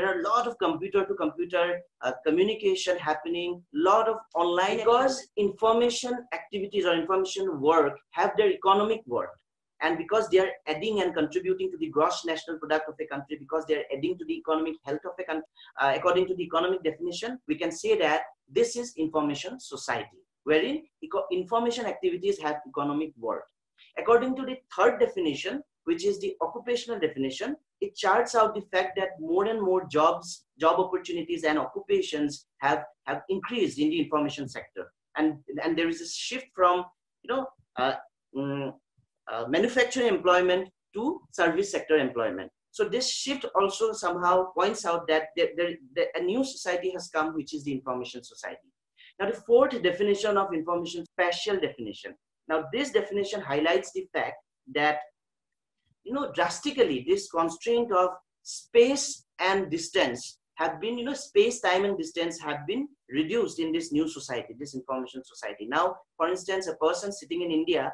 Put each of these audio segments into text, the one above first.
there are a lot of computer to computer communication happening, lot of online, because information activities or information work have their economic worth. And because they are adding and contributing to the gross national product of a country, because they are adding to the economic health of a country, according to the economic definition, we can say that this is information society, wherein information activities have economic worth. According to the third definition, which is the occupational definition, it charts out the fact that more and more job opportunities and occupations have increased in the information sector. And there is a shift from, manufacturing employment to service sector employment. So this shift also somehow points out that a new society has come, which is the information society. Now, the fourth definition of information, spatial definition. Now, this definition highlights the fact that, drastically, this constraint of space and distance have been, space, time, and distance have been reduced in this new society, this information society. Now, for instance, a person sitting in India,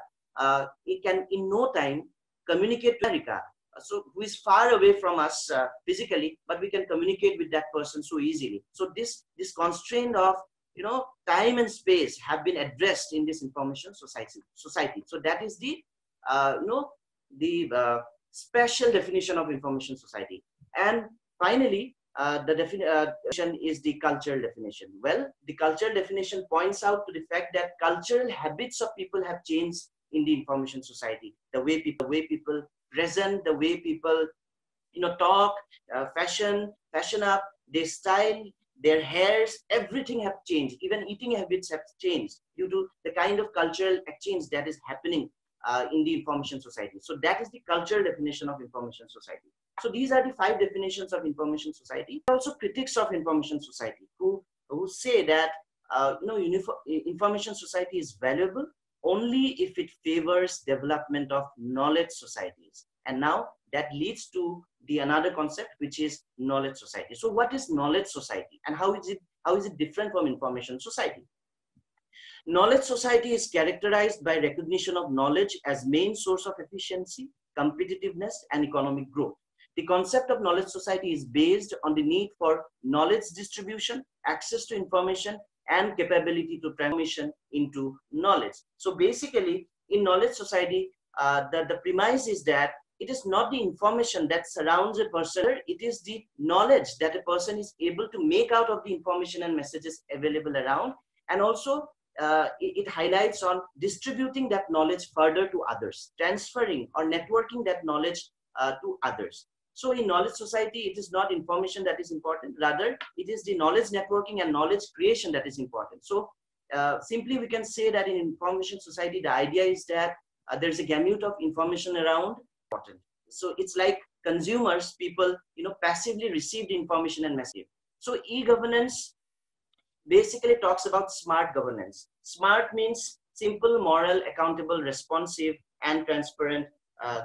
it can in no time communicate to America, so who is far away from us physically, but we can communicate with that person so easily. So this constraint of time and space have been addressed in this information society. So that is the special definition of information society. And finally, the definition is the cultural definition. Well, the cultural definition points out to the fact that cultural habits of people have changed in the information society. The way people present, the way people talk, fashion up, their style, their hairs, everything have changed. Even eating habits have changed due to the kind of cultural exchange that is happening in the information society. So that is the cultural definition of information society. So these are the 5 definitions of information society. Also critics of information society who say that information society is valuable only if it favors development of knowledge societies. And now that leads to another concept, which is knowledge society. So what is knowledge society, and how is it different from information society? Knowledge society is characterized by recognition of knowledge as main source of efficiency, competitiveness, and economic growth. The concept of knowledge society is based on the need for knowledge distribution, access to information, and capability to transformation into knowledge. So basically, in knowledge society, the premise is that it is not the information that surrounds a person, it is the knowledge that a person is able to make out of the information and messages available around. And also, it highlights on distributing that knowledge further to others, transferring or networking that knowledge to others. So in knowledge society, it is not information that is important, rather it is the knowledge networking and knowledge creation that is important. So simply we can say that in information society, the idea is that there's a gamut of information around. So it's like consumers, people, passively receive the information and message. So e-governance basically talks about smart governance. Smart means simple, moral, accountable, responsive, and transparent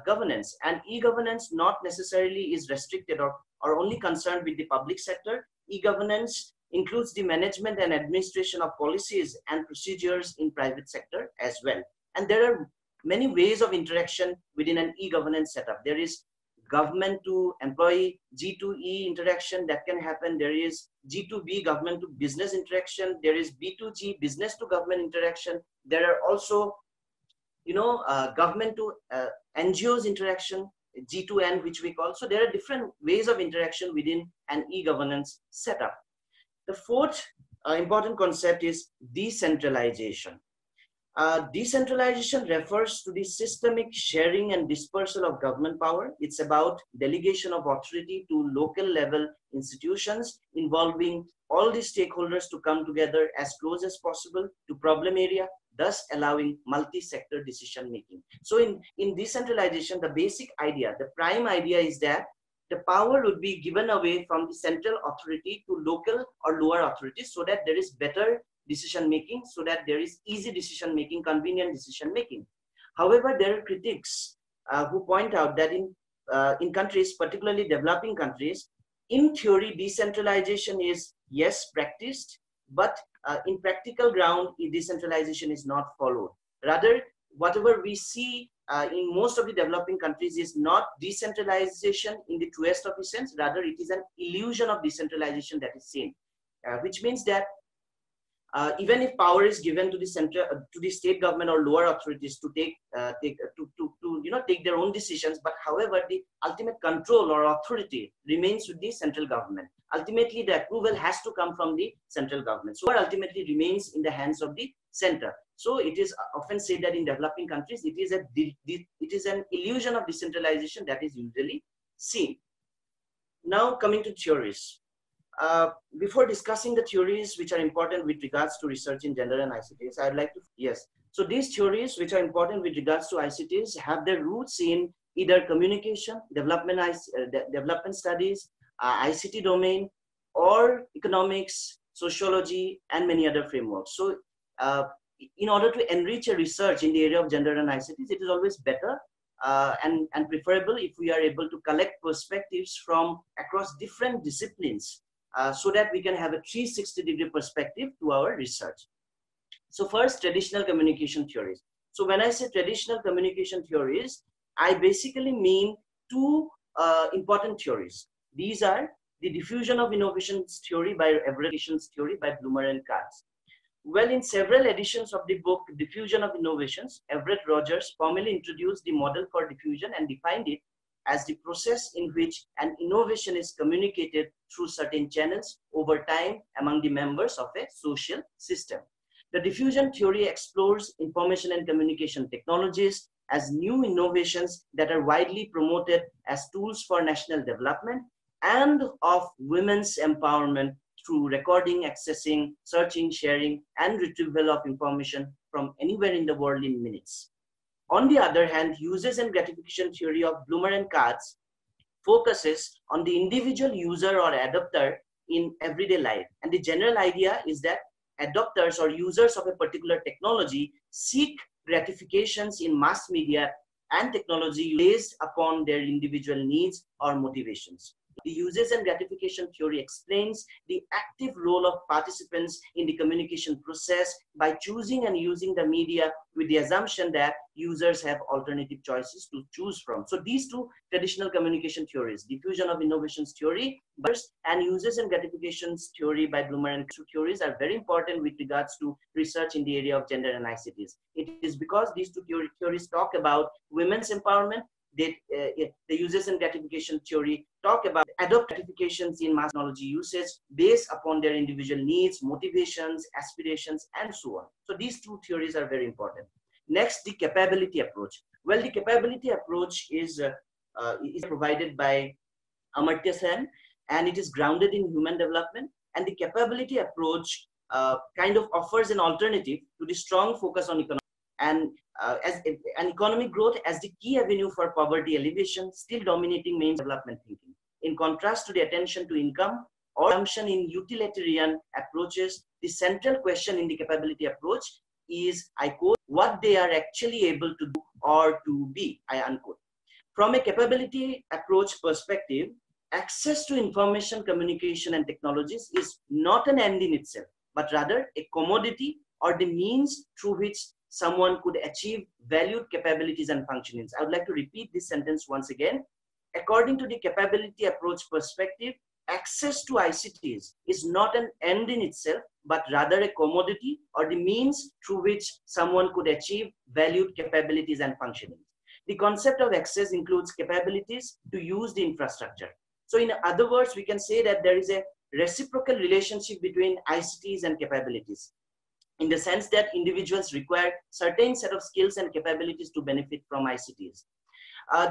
governance. And e-governance not necessarily is restricted or only concerned with the public sector. E-governance includes the management and administration of policies and procedures in private sector as well. And there are many ways of interaction within an e-governance setup. There is government to employee, G2E interaction that can happen. There is G2B, government to business interaction. There is B2G, business to government interaction. There are also, government to NGOs interaction, G2N, which we call. So there are different ways of interaction within an e-governance setup. The fourth important concept is decentralization. Decentralization refers to the systemic sharing and dispersal of government power. It's about delegation of authority to local level institutions involving all the stakeholders to come together as close as possible to problem area, thus allowing multi-sector decision making. So in decentralization, the basic idea, the prime idea is that the power would be given away from the central authority to local or lower authorities so that there is better decision making, so that there is easy decision making, convenient decision making. However, there are critics who point out that in countries, particularly developing countries, in theory, decentralization is yes practiced, but in practical ground, decentralization is not followed. Rather, whatever we see in most of the developing countries is not decentralization in the truest of the sense. Rather, it is an illusion of decentralization that is seen, which means that even if power is given to the to the state government or lower authorities to take their own decisions, but however, the ultimate control or authority remains with the central government. Ultimately, the approval has to come from the central government. So, it ultimately remains in the hands of the center. So, it is often said that in developing countries, it is an illusion of decentralization that is usually seen. Now, coming to theories. Before discussing the theories which are important with regards to research in gender and ICTs, I'd like to, yes. So these theories which are important with regards to ICTs have their roots in either communication, development studies, ICT domain, or economics, sociology, and many other frameworks. So in order to enrich a research in the area of gender and ICTs, it is always better and preferable if we are able to collect perspectives from across different disciplines, so that we can have a 360-degree perspective to our research. So first, traditional communication theories. So when I say traditional communication theories, I basically mean two important theories. These are the diffusion of innovations theory by Bloomer and Katz. Well, in several editions of the book Diffusion of Innovations, Everett Rogers formally introduced the model for diffusion and defined it as the process in which an innovation is communicated through certain channels over time among the members of a social system. The diffusion theory explores information and communication technologies as new innovations that are widely promoted as tools for national development and of women's empowerment through recording, accessing, searching, sharing, and retrieval of information from anywhere in the world in minutes. On the other hand, uses and gratification theory of Bloomer and Katz focuses on the individual user or adopter in everyday life. And the general idea is that adopters or users of a particular technology seek gratifications in mass media and technology based upon their individual needs or motivations. The uses and gratification theory explains the active role of participants in the communication process by choosing and using the media with the assumption that users have alternative choices to choose from. So these two traditional communication theories, diffusion of innovations theory and uses and gratifications theory by Bloomer and Katz theories, are very important with regards to research in the area of gender and ICTs. It is because these two theories talk about women's empowerment. The uses and gratification theory talk about adopt gratifications in mass technology usage based upon their individual needs, motivations, aspirations, and so on. So these two theories are very important. Next, the capability approach. Well, the capability approach is provided by Amartya Sen, and it is grounded in human development. And the capability approach kind of offers an alternative to the strong focus on economic and as an economic growth as the key avenue for poverty alleviation, still dominating main development thinking. In contrast to the attention to income or assumption in utilitarian approaches, the central question in the capability approach is, I quote, what they are actually able to do or to be, I unquote. From a capability approach perspective, access to information, communication, and technologies is not an end in itself, but rather a commodity or the means through which someone could achieve valued capabilities and functionings. I would like to repeat this sentence once again. According to the capability approach perspective, access to ICTs is not an end in itself, but rather a commodity or the means through which someone could achieve valued capabilities and functionings. The concept of access includes capabilities to use the infrastructure. So in other words, we can say that there is a reciprocal relationship between ICTs and capabilities, in the sense that individuals require certain set of skills and capabilities to benefit from ICTs.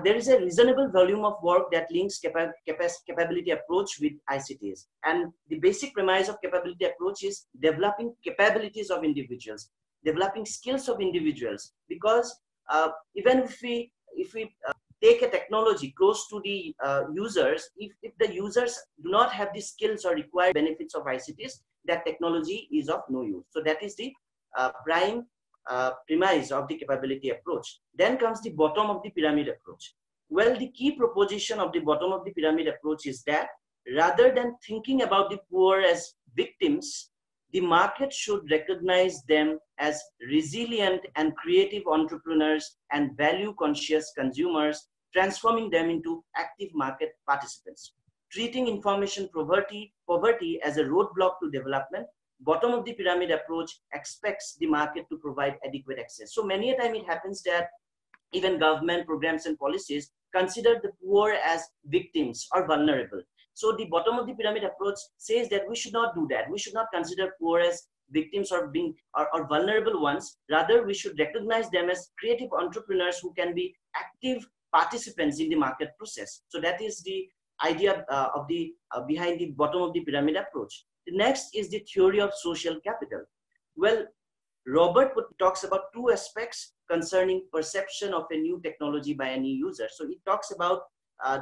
There is a reasonable volume of work that links capability approach with ICTs. And the basic premise of capability approach is developing capabilities of individuals, developing skills of individuals. Because even if we take a technology close to the users, if the users do not have the skills or required benefits of ICTs, that technology is of no use. So that is the prime premise of the capability approach. Then comes the bottom of the pyramid approach. Well, the key proposition of the bottom of the pyramid approach is that rather than thinking about the poor as victims, the market should recognize them as resilient and creative entrepreneurs and value-conscious consumers, transforming them into active market participants. Treating information poverty as a roadblock to development, bottom of the pyramid approach expects the market to provide adequate access. So many a time it happens that even government programs and policies consider the poor as victims or vulnerable. So the bottom of the pyramid approach says that we should not do that. We should not consider poor as victims or or vulnerable ones. Rather, we should recognize them as creative entrepreneurs who can be active participants in the market process. So that is the idea of the behind the bottom of the pyramid approach. The next is the theory of social capital. Well, Robert talks about two aspects concerning perception of a new technology by any user. So he talks about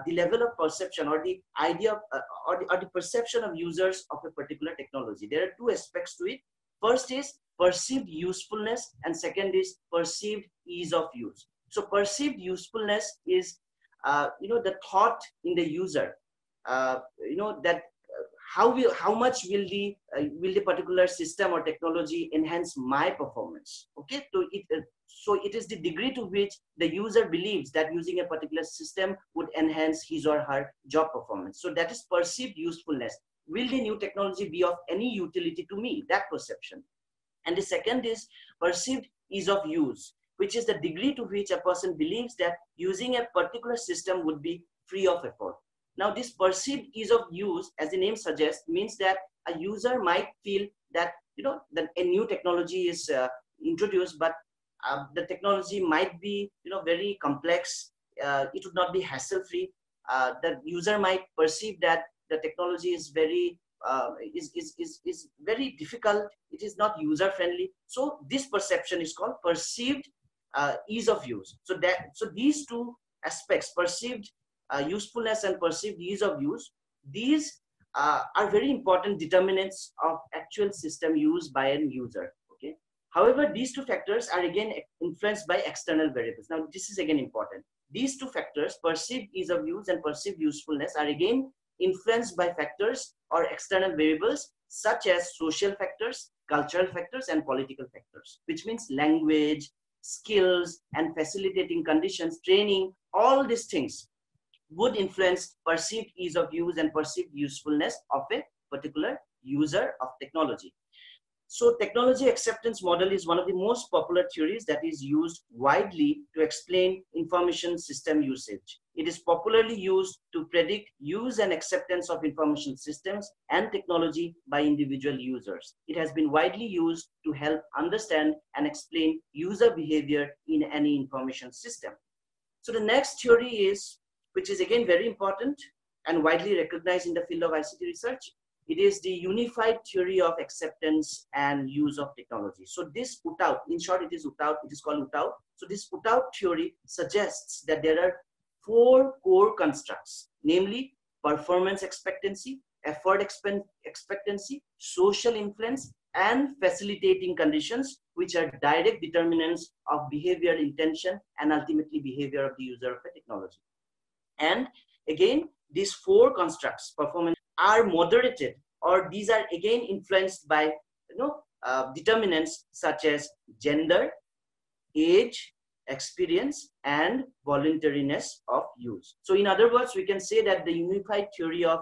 the level of perception or the idea or the perception of users of a particular technology. There are two aspects to it. First is perceived usefulness, and second is perceived ease of use. So perceived usefulness is the thought in the user, that how much will the particular system or technology enhance my performance. Okay, so it is the degree to which the user believes that using a particular system would enhance his or her job performance. So that is perceived usefulness. Will the new technology be of any utility to me? That perception. And the second is perceived ease of use, which is the degree to which a person believes that using a particular system would be free of effort. Now, this perceived ease of use, as the name suggests, means that a user might feel that, that a new technology is introduced, but the technology might be, very complex. It would not be hassle-free. The user might perceive that the technology is very is very difficult. It is not user-friendly. So this perception is called perceived ease of use. So these two aspects, perceived usefulness and perceived ease of use, these are very important determinants of actual system used by an user. Okay. However, these two factors are again influenced by external variables. Now, this is again important. These two factors, perceived ease of use and perceived usefulness, are again influenced by factors or external variables such as social factors, cultural factors, and political factors, which means language, skills, and facilitating conditions, training, all these things would influence perceived ease of use and perceived usefulness of a particular user of technology. So technology acceptance model is one of the most popular theories that is used widely to explain information system usage. It is popularly used to predict use and acceptance of information systems and technology by individual users. It has been widely used to help understand and explain user behavior in any information system. So the next theory is, which is again very important and widely recognized in the field of ICT research, it is the unified theory of acceptance and use of technology. So this UTAUT, in short, it is called UTAUT. So this UTAUT theory suggests that there are four core constructs, namely performance expectancy, effort expectancy, social influence, and facilitating conditions, which are direct determinants of behavior intention and ultimately behavior of the user of a technology. And again, these four constructs, performance, are moderated, or these are again influenced by determinants such as gender, age, experience, and voluntariness of use. So in other words, we can say that the unified theory of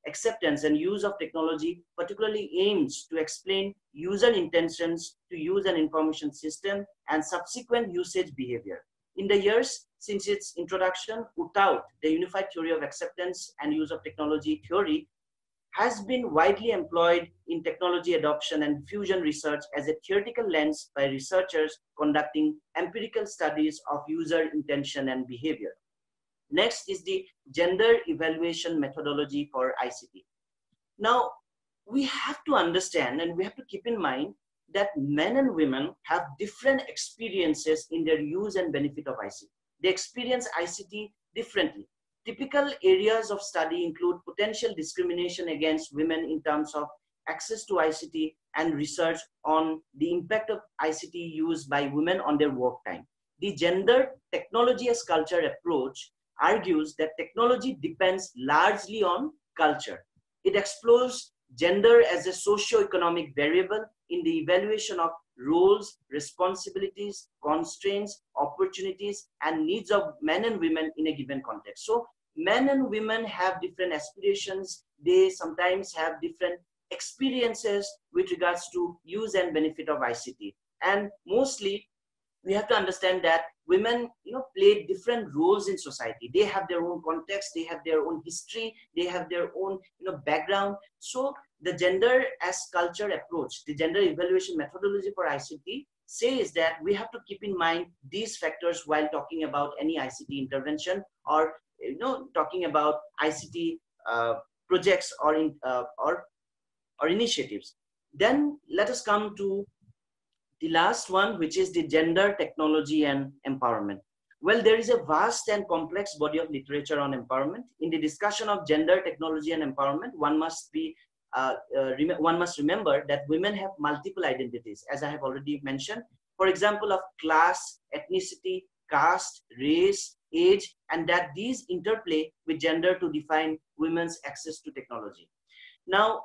acceptance and use of technology particularly aims to explain user intentions to use an information system and subsequent usage behavior. In the years since its introduction, UTAUT, the Unified Theory of Acceptance and Use of Technology theory, has been widely employed in technology adoption and diffusion research as a theoretical lens by researchers conducting empirical studies of user intention and behavior. Next is the gender evaluation methodology for ICT. Now, we have to understand and we have to keep in mind that men and women have different experiences in their use and benefit of ICT. They experience ICT differently. Typical areas of study include potential discrimination against women in terms of access to ICT and research on the impact of ICT used by women on their work time. The gender technology as culture approach argues that technology depends largely on culture. It explores gender as a socio-economic variable in the evaluation of roles, responsibilities, constraints, opportunities, and needs of men and women in a given context. So men and women have different aspirations. They sometimes have different experiences with regards to use and benefit of ICT. And mostly we have to understand that women, play different roles in society. They have their own context, they have their own history, they have their own, background. So the gender as culture approach, the gender evaluation methodology for ICT says that we have to keep in mind these factors while talking about any ICT intervention, or talking about ICT projects or initiatives. Then let us come to the last one, which is the gender, technology, and empowerment. Well, there is a vast and complex body of literature on empowerment. In the discussion of gender, technology, and empowerment, one must remember that women have multiple identities, as I have already mentioned. For example, of class, ethnicity, caste, race, age, and that these interplay with gender to define women's access to technology. Now,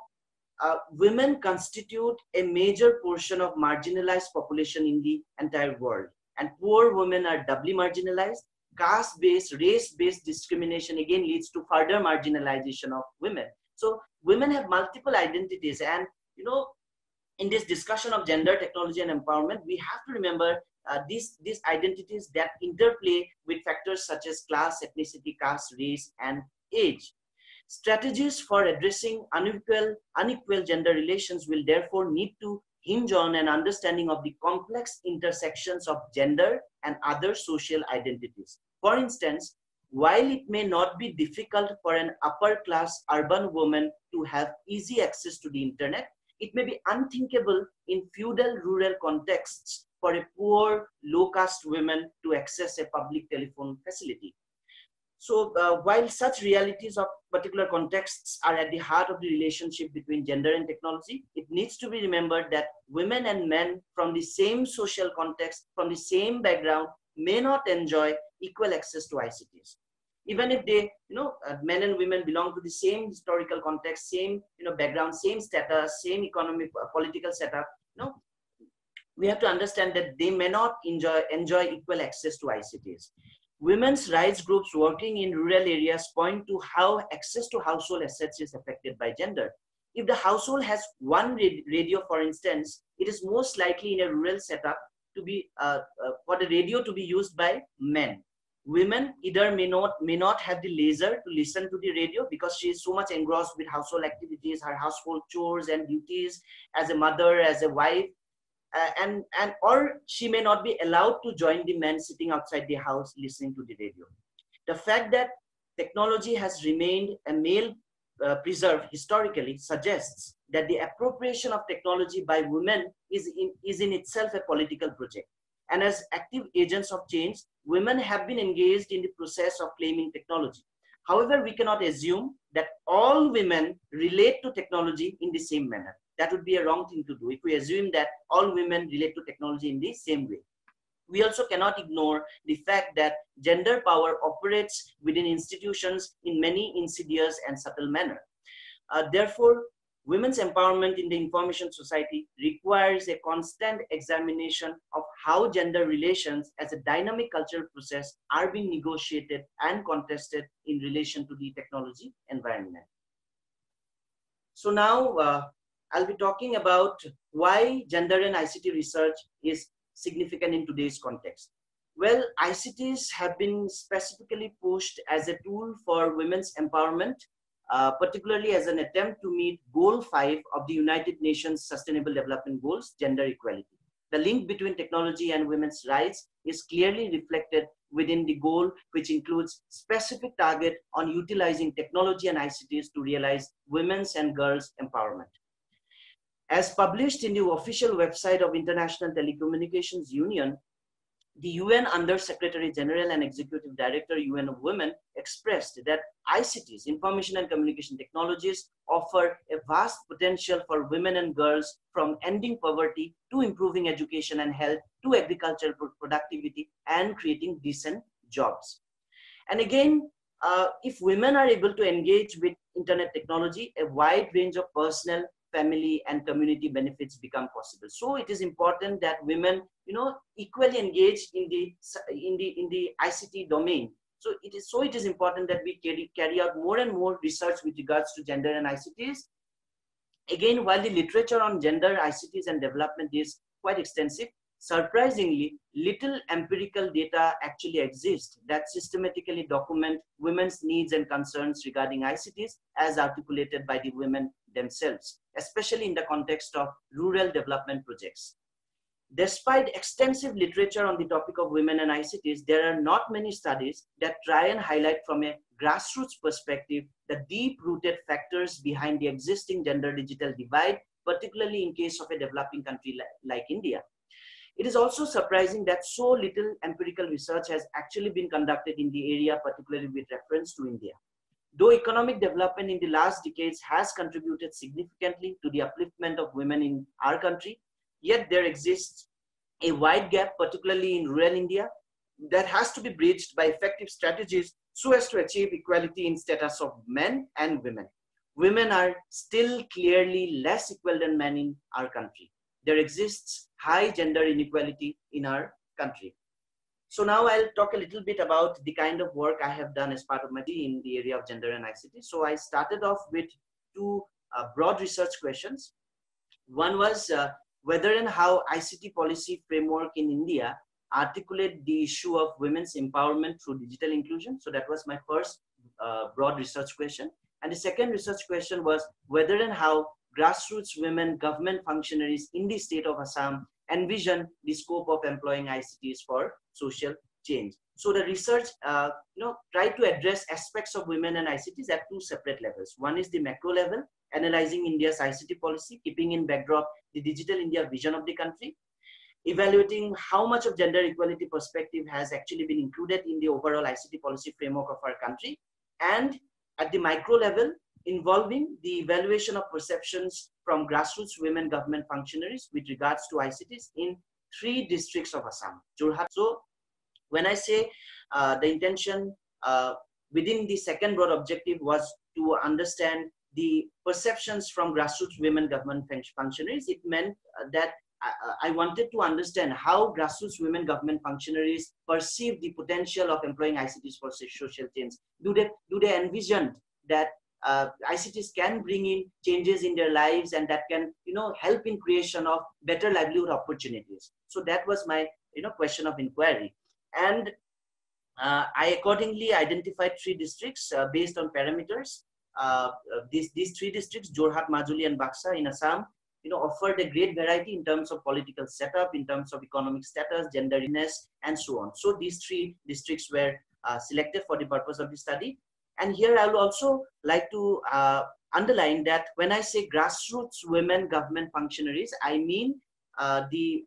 women constitute a major portion of marginalized population in the entire world, and poor women are doubly marginalized. Caste-based, race-based discrimination again leads to further marginalization of women. So women have multiple identities, and in this discussion of gender, technology, and empowerment, we have to remember these identities that interplay with factors such as class, ethnicity, caste, race, and age. Strategies for addressing unequal gender relations will therefore need to hinge on an understanding of the complex intersections of gender and other social identities. For instance, while it may not be difficult for an upper-class urban woman to have easy access to the internet, it may be unthinkable in feudal rural contexts for a poor, low-caste woman to access a public telephone facility. So while such realities of particular contexts are at the heart of the relationship between gender and technology, it needs to be remembered that women and men from the same social context, from the same background, may not enjoy equal access to ICTs. Even if they, men and women belong to the same historical context, same, background, same status, same economic, political setup, we have to understand that they may not enjoy equal access to ICTs. Women's rights groups working in rural areas point to how access to household assets is affected by gender. If the household has one radio, for instance, it is most likely in a rural setup to be for the radio to be used by men. Women either may not have the leisure to listen to the radio because she is so much engrossed with household activities, her household chores and duties as a mother, as a wife, or she may not be allowed to join the men sitting outside the house listening to the radio. The fact that technology has remained a male preserve historically suggests that the appropriation of technology by women is in itself a political project. And as active agents of change, women have been engaged in the process of claiming technology. However, we cannot assume that all women relate to technology in the same manner. That would be a wrong thing to do if we assume that all women relate to technology in the same way. We also cannot ignore the fact that gender power operates within institutions in many insidious and subtle manner. Therefore, women's empowerment in the information society requires a constant examination of how gender relations as a dynamic cultural process are being negotiated and contested in relation to the technology environment. So now I'll be talking about why gender and ICT research is significant in today's context. Well, ICTs have been specifically pushed as a tool for women's empowerment, particularly as an attempt to meet Goal 5 of the United Nations Sustainable Development Goals, gender equality. The link between technology and women's rights is clearly reflected within the goal, which includes specific target on utilizing technology and ICTs to realize women's and girls' empowerment. As published in the official website of International Telecommunications Union, the UN Under Secretary General and Executive Director, UN of Women, expressed that ICTs, information and communication technologies, offer a vast potential for women and girls, from ending poverty to improving education and health to agricultural productivity and creating decent jobs. And again, if women are able to engage with internet technology, a wide range of personal, family, and community benefits become possible. So it is important that women, equally engage in the ICT domain. So it is important that we carry out more and more research with regards to gender and ICTs. Again, while the literature on gender, ICTs, and development is quite extensive, surprisingly, little empirical data actually exists that systematically document women's needs and concerns regarding ICTs as articulated by the women themselves, especially in the context of rural development projects. Despite extensive literature on the topic of women and ICTs, there are not many studies that try and highlight from a grassroots perspective the deep-rooted factors behind the existing gender-digital divide, particularly in case of a developing country like India. It is also surprising that so little empirical research has actually been conducted in the area, particularly with reference to India. Though economic development in the last decades has contributed significantly to the upliftment of women in our country, yet there exists a wide gap, particularly in rural India, that has to be bridged by effective strategies so as to achieve equality in status of men and women. Women are still clearly less equal than men in our country. There exists high gender inequality in our country. So now I'll talk a little bit about the kind of work I have done as part of my team in the area of gender and ICT. So I started off with two broad research questions. One was whether and how ICT policy framework in India articulate the issue of women's empowerment through digital inclusion. So that was my first broad research question. And the second research question was whether and how grassroots women government functionaries in the state of Assam envision the scope of employing ICTs for social change. So the research, tried to address aspects of women and ICTs at two separate levels. One is the macro level, analyzing India's ICT policy, keeping in backdrop the Digital India vision of the country, evaluating how much of gender equality perspective has actually been included in the overall ICT policy framework of our country, and at the micro level, involving the evaluation of perceptions from grassroots women government functionaries with regards to ICTs in 3 districts of Assam. Jorhat. So when I say the intention within the second broad objective was to understand the perceptions from grassroots women government functionaries, it meant that I wanted to understand how grassroots women government functionaries perceive the potential of employing ICTs for social change. Do they envision that ICTs can bring in changes in their lives and that can help in creation of better livelihood opportunities? So that was my question of inquiry, and I accordingly identified 3 districts based on parameters. These 3 districts, Jorhat, Majuli, and Baksa in Assam, offered a great variety in terms of political setup, in terms of economic status, genderness, and so on. So these 3 districts were selected for the purpose of the study. And here I will also like to underline that when I say grassroots women government functionaries, I mean the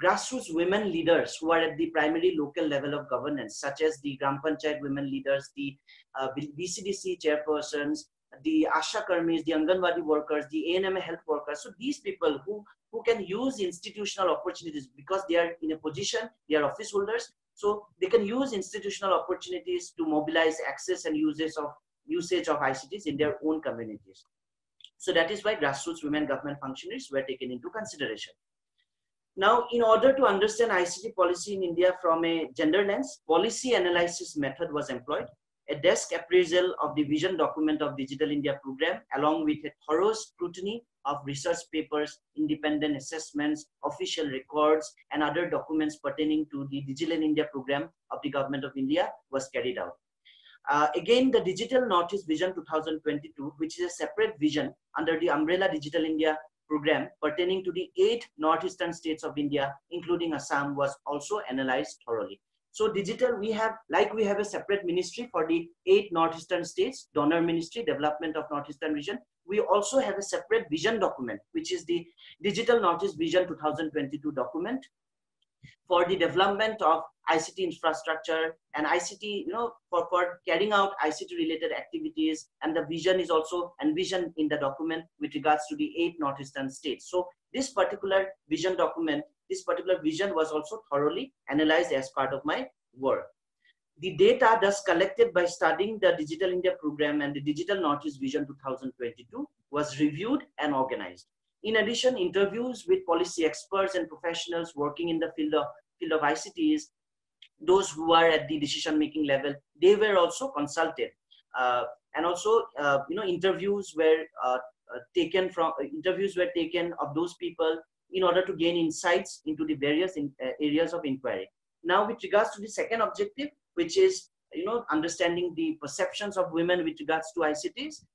grassroots women leaders who are at the primary local level of governance, such as the Gram Panchayat women leaders, the BCDC chairpersons, the Asha Karmis, the Anganwadi workers, the ANMA health workers. So these people who can use institutional opportunities because they are in a position, they are office holders, so they can use institutional opportunities to mobilize access and usage of ICTs in their own communities. So that is why grassroots women government functionaries were taken into consideration. Now, in order to understand ICT policy in India from a gender lens, policy analysis method was employed. A desk appraisal of the vision document of Digital India program, along with a thorough scrutiny of research papers, independent assessments, official records, and other documents pertaining to the Digital India program of the Government of India was carried out. Again, the Digital Northeast Vision 2022, which is a separate vision under the umbrella Digital India program pertaining to the 8 northeastern states of India, including Assam, was also analyzed thoroughly. So digital, we have a separate ministry for the 8 northeastern states, donor ministry, development of northeastern region. We also have a separate vision document, which is the Digital Northeast Vision 2022 document for the development of ICT infrastructure and ICT, for carrying out ICT related activities. And the vision is also envisioned in the document with regards to the 8 northeastern states. So this particular vision document, this particular vision was also thoroughly analyzed as part of my work. The data thus collected by studying the Digital India program and the Digital Northeast Vision 2022 was reviewed and organized. In addition, interviews with policy experts and professionals working in the field of ICTs, those who are at the decision-making level, they were also consulted. And also, interviews were taken of those people in order to gain insights into the various areas of inquiry. Now, with regards to the second objective, which is understanding the perceptions of women with regards to ICTs,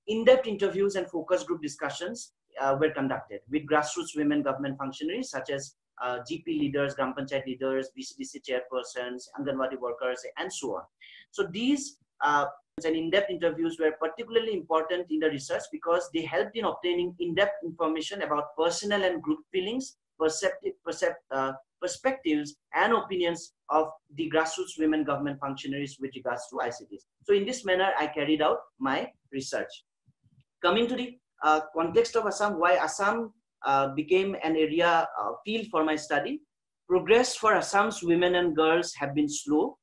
in-depth interviews and focus group discussions were conducted with grassroots women government functionaries such as GP leaders, Gram Panchayat leaders, BCDC chairpersons, Anganwadi workers, and so on. So these and in-depth interviews were particularly important in the research because they helped in obtaining in-depth information about personal and group feelings, perspectives, and opinions of the grassroots women government functionaries with regards to ICTs. So in this manner, I carried out my research. Coming to the context of Assam, why Assam became an area field for my study. Progress for Assam's women and girls have been slow.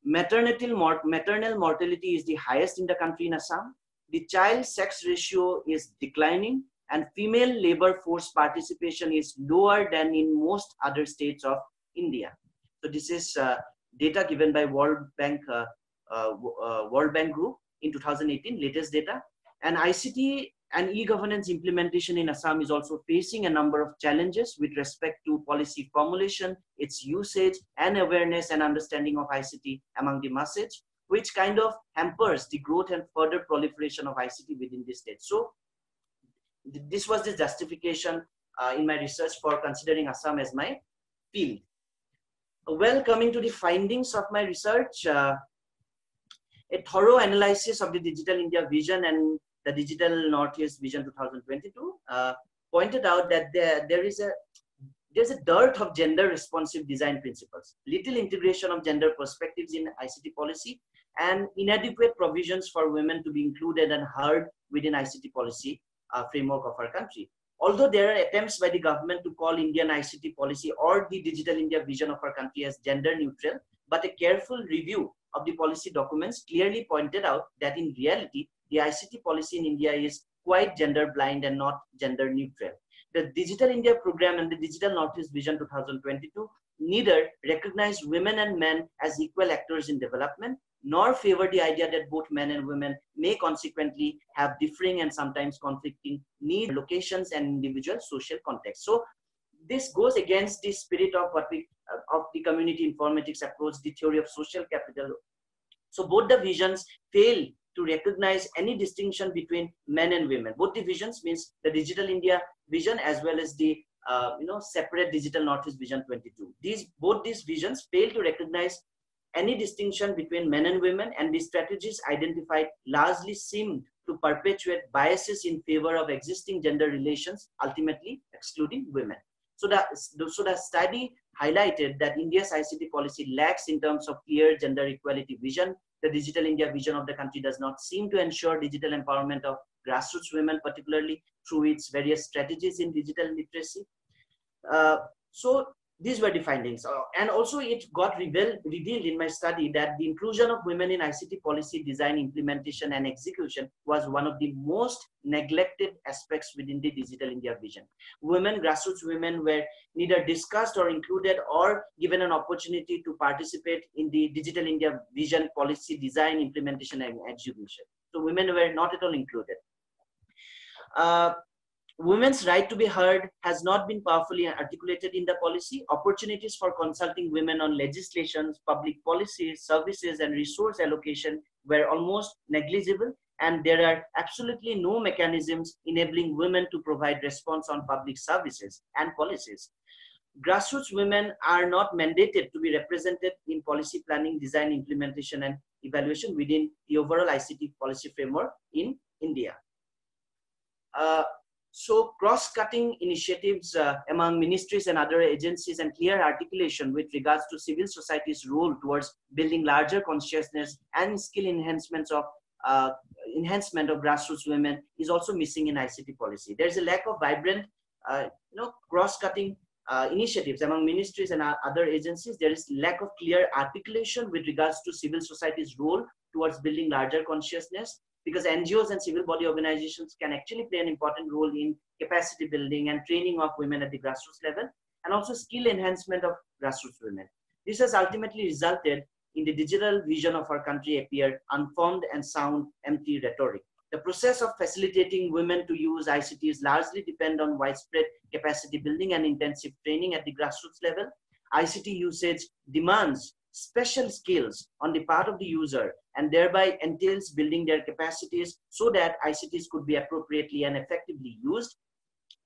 Maternal mortality is the highest in the country in Assam. The child sex ratio is declining, and female labor force participation is lower than in most other states of India. So this is data given by World Bank Group in 2018, latest data. And ICT and e-governance implementation in Assam is also facing a number of challenges with respect to policy formulation, its usage, and awareness and understanding of ICT among the masses, which kind of hampers the growth and further proliferation of ICT within the state. So this was the justification in my research for considering Assam as my field. Well, coming to the findings of my research, a thorough analysis of the Digital India Vision and the Digital Northeast Vision 2022 pointed out that there's a dearth of gender responsive design principles, little integration of gender perspectives in ICT policy, and inadequate provisions for women to be included and heard within ICT policy framework of our country. Although there are attempts by the government to call Indian ICT policy or the Digital India Vision of our country as gender neutral, but a careful review of the policy documents clearly pointed out that in reality, the ICT policy in India is quite gender blind and not gender neutral. The Digital India program and the Digital Northeast Vision 2022 neither recognize women and men as equal actors in development, nor favor the idea that both men and women may consequently have differing and sometimes conflicting needs, locations, and individual social contexts. So this goes against the spirit of of the community informatics approach, the theory of social capital. So both the visions fail to recognize any distinction between men and women. Both the visions means the Digital India Vision as well as the separate Digital Northeast Vision 22. Both these visions fail to recognize any distinction between men and women, and the strategies identified largely seem to perpetuate biases in favor of existing gender relations, ultimately excluding women. So the study highlighted that India's ICT policy lacks in terms of clear gender equality vision. The Digital India vision of the country does not seem to ensure digital empowerment of grassroots women, particularly through its various strategies in digital literacy. So these were the findings. And also it got revealed in my study that the inclusion of women in ICT policy design, implementation, and execution was one of the most neglected aspects within the Digital India vision. Grassroots women were neither discussed or included or given an opportunity to participate in the Digital India vision policy design, implementation, and execution. So women were not at all included. Women's right to be heard has not been powerfully articulated in the policy. Opportunities for consulting women on legislations, public policies, services, and resource allocation were almost negligible, and there are absolutely no mechanisms enabling women to provide response on public services and policies. Grassroots women are not mandated to be represented in policy planning, design, implementation, and evaluation within the overall ICT policy framework in India. So cross-cutting initiatives among ministries and other agencies and clear articulation with regards to civil society's role towards building larger consciousness and skill enhancement of grassroots women is also missing in ICT policy. There's a lack of vibrant, cross-cutting initiatives among ministries and other agencies, there is lack of clear articulation with regards to civil society's role towards building larger consciousness, because NGOs and civil body organizations can actually play an important role in capacity building and training of women at the grassroots level, and also skill enhancement of grassroots women. This has ultimately resulted in the digital vision of our country appear unformed and sound empty rhetoric. The process of facilitating women to use ICTs largely depend on widespread capacity building and intensive training at the grassroots level. ICT usage demands special skills on the part of the user and thereby entails building their capacities so that ICTs could be appropriately and effectively used.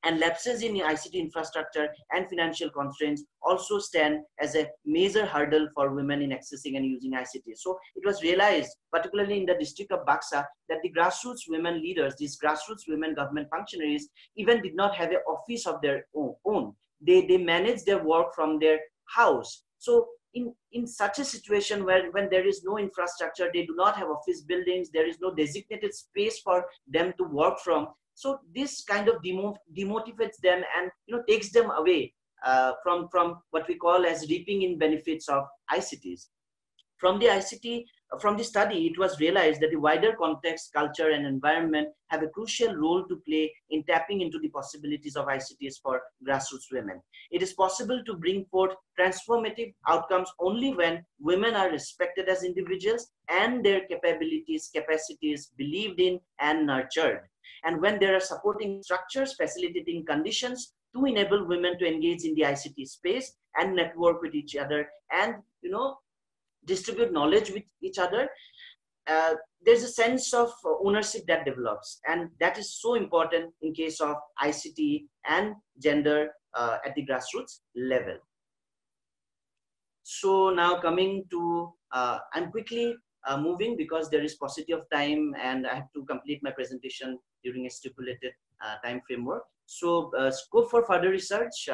And lapses in ICT infrastructure and financial constraints also stand as a major hurdle for women in accessing and using ICT. So it was realized, particularly in the district of Baksa, that the grassroots women leaders, these grassroots women government functionaries, even did not have an office of their own. They managed their work from their house. So in such a situation where when there is no infrastructure, they do not have office buildings, there is no designated space for them to work from. So this kind of demotivates them and takes them away from what we call as reaping in benefits of ICTs. From the study, it was realized that the wider context, culture, and environment have a crucial role to play in tapping into the possibilities of ICTs for grassroots women. It is possible to bring forth transformative outcomes only when women are respected as individuals and their capabilities, capacities believed in and nurtured. And when there are supporting structures, facilitating conditions to enable women to engage in the ICT space and network with each other and, distribute knowledge with each other, there's a sense of ownership that develops. And that is so important in case of ICT and gender at the grassroots level. So now coming to, I'm quickly moving because there is paucity of time and I have to complete my presentation during a stipulated time framework. So scope for further research.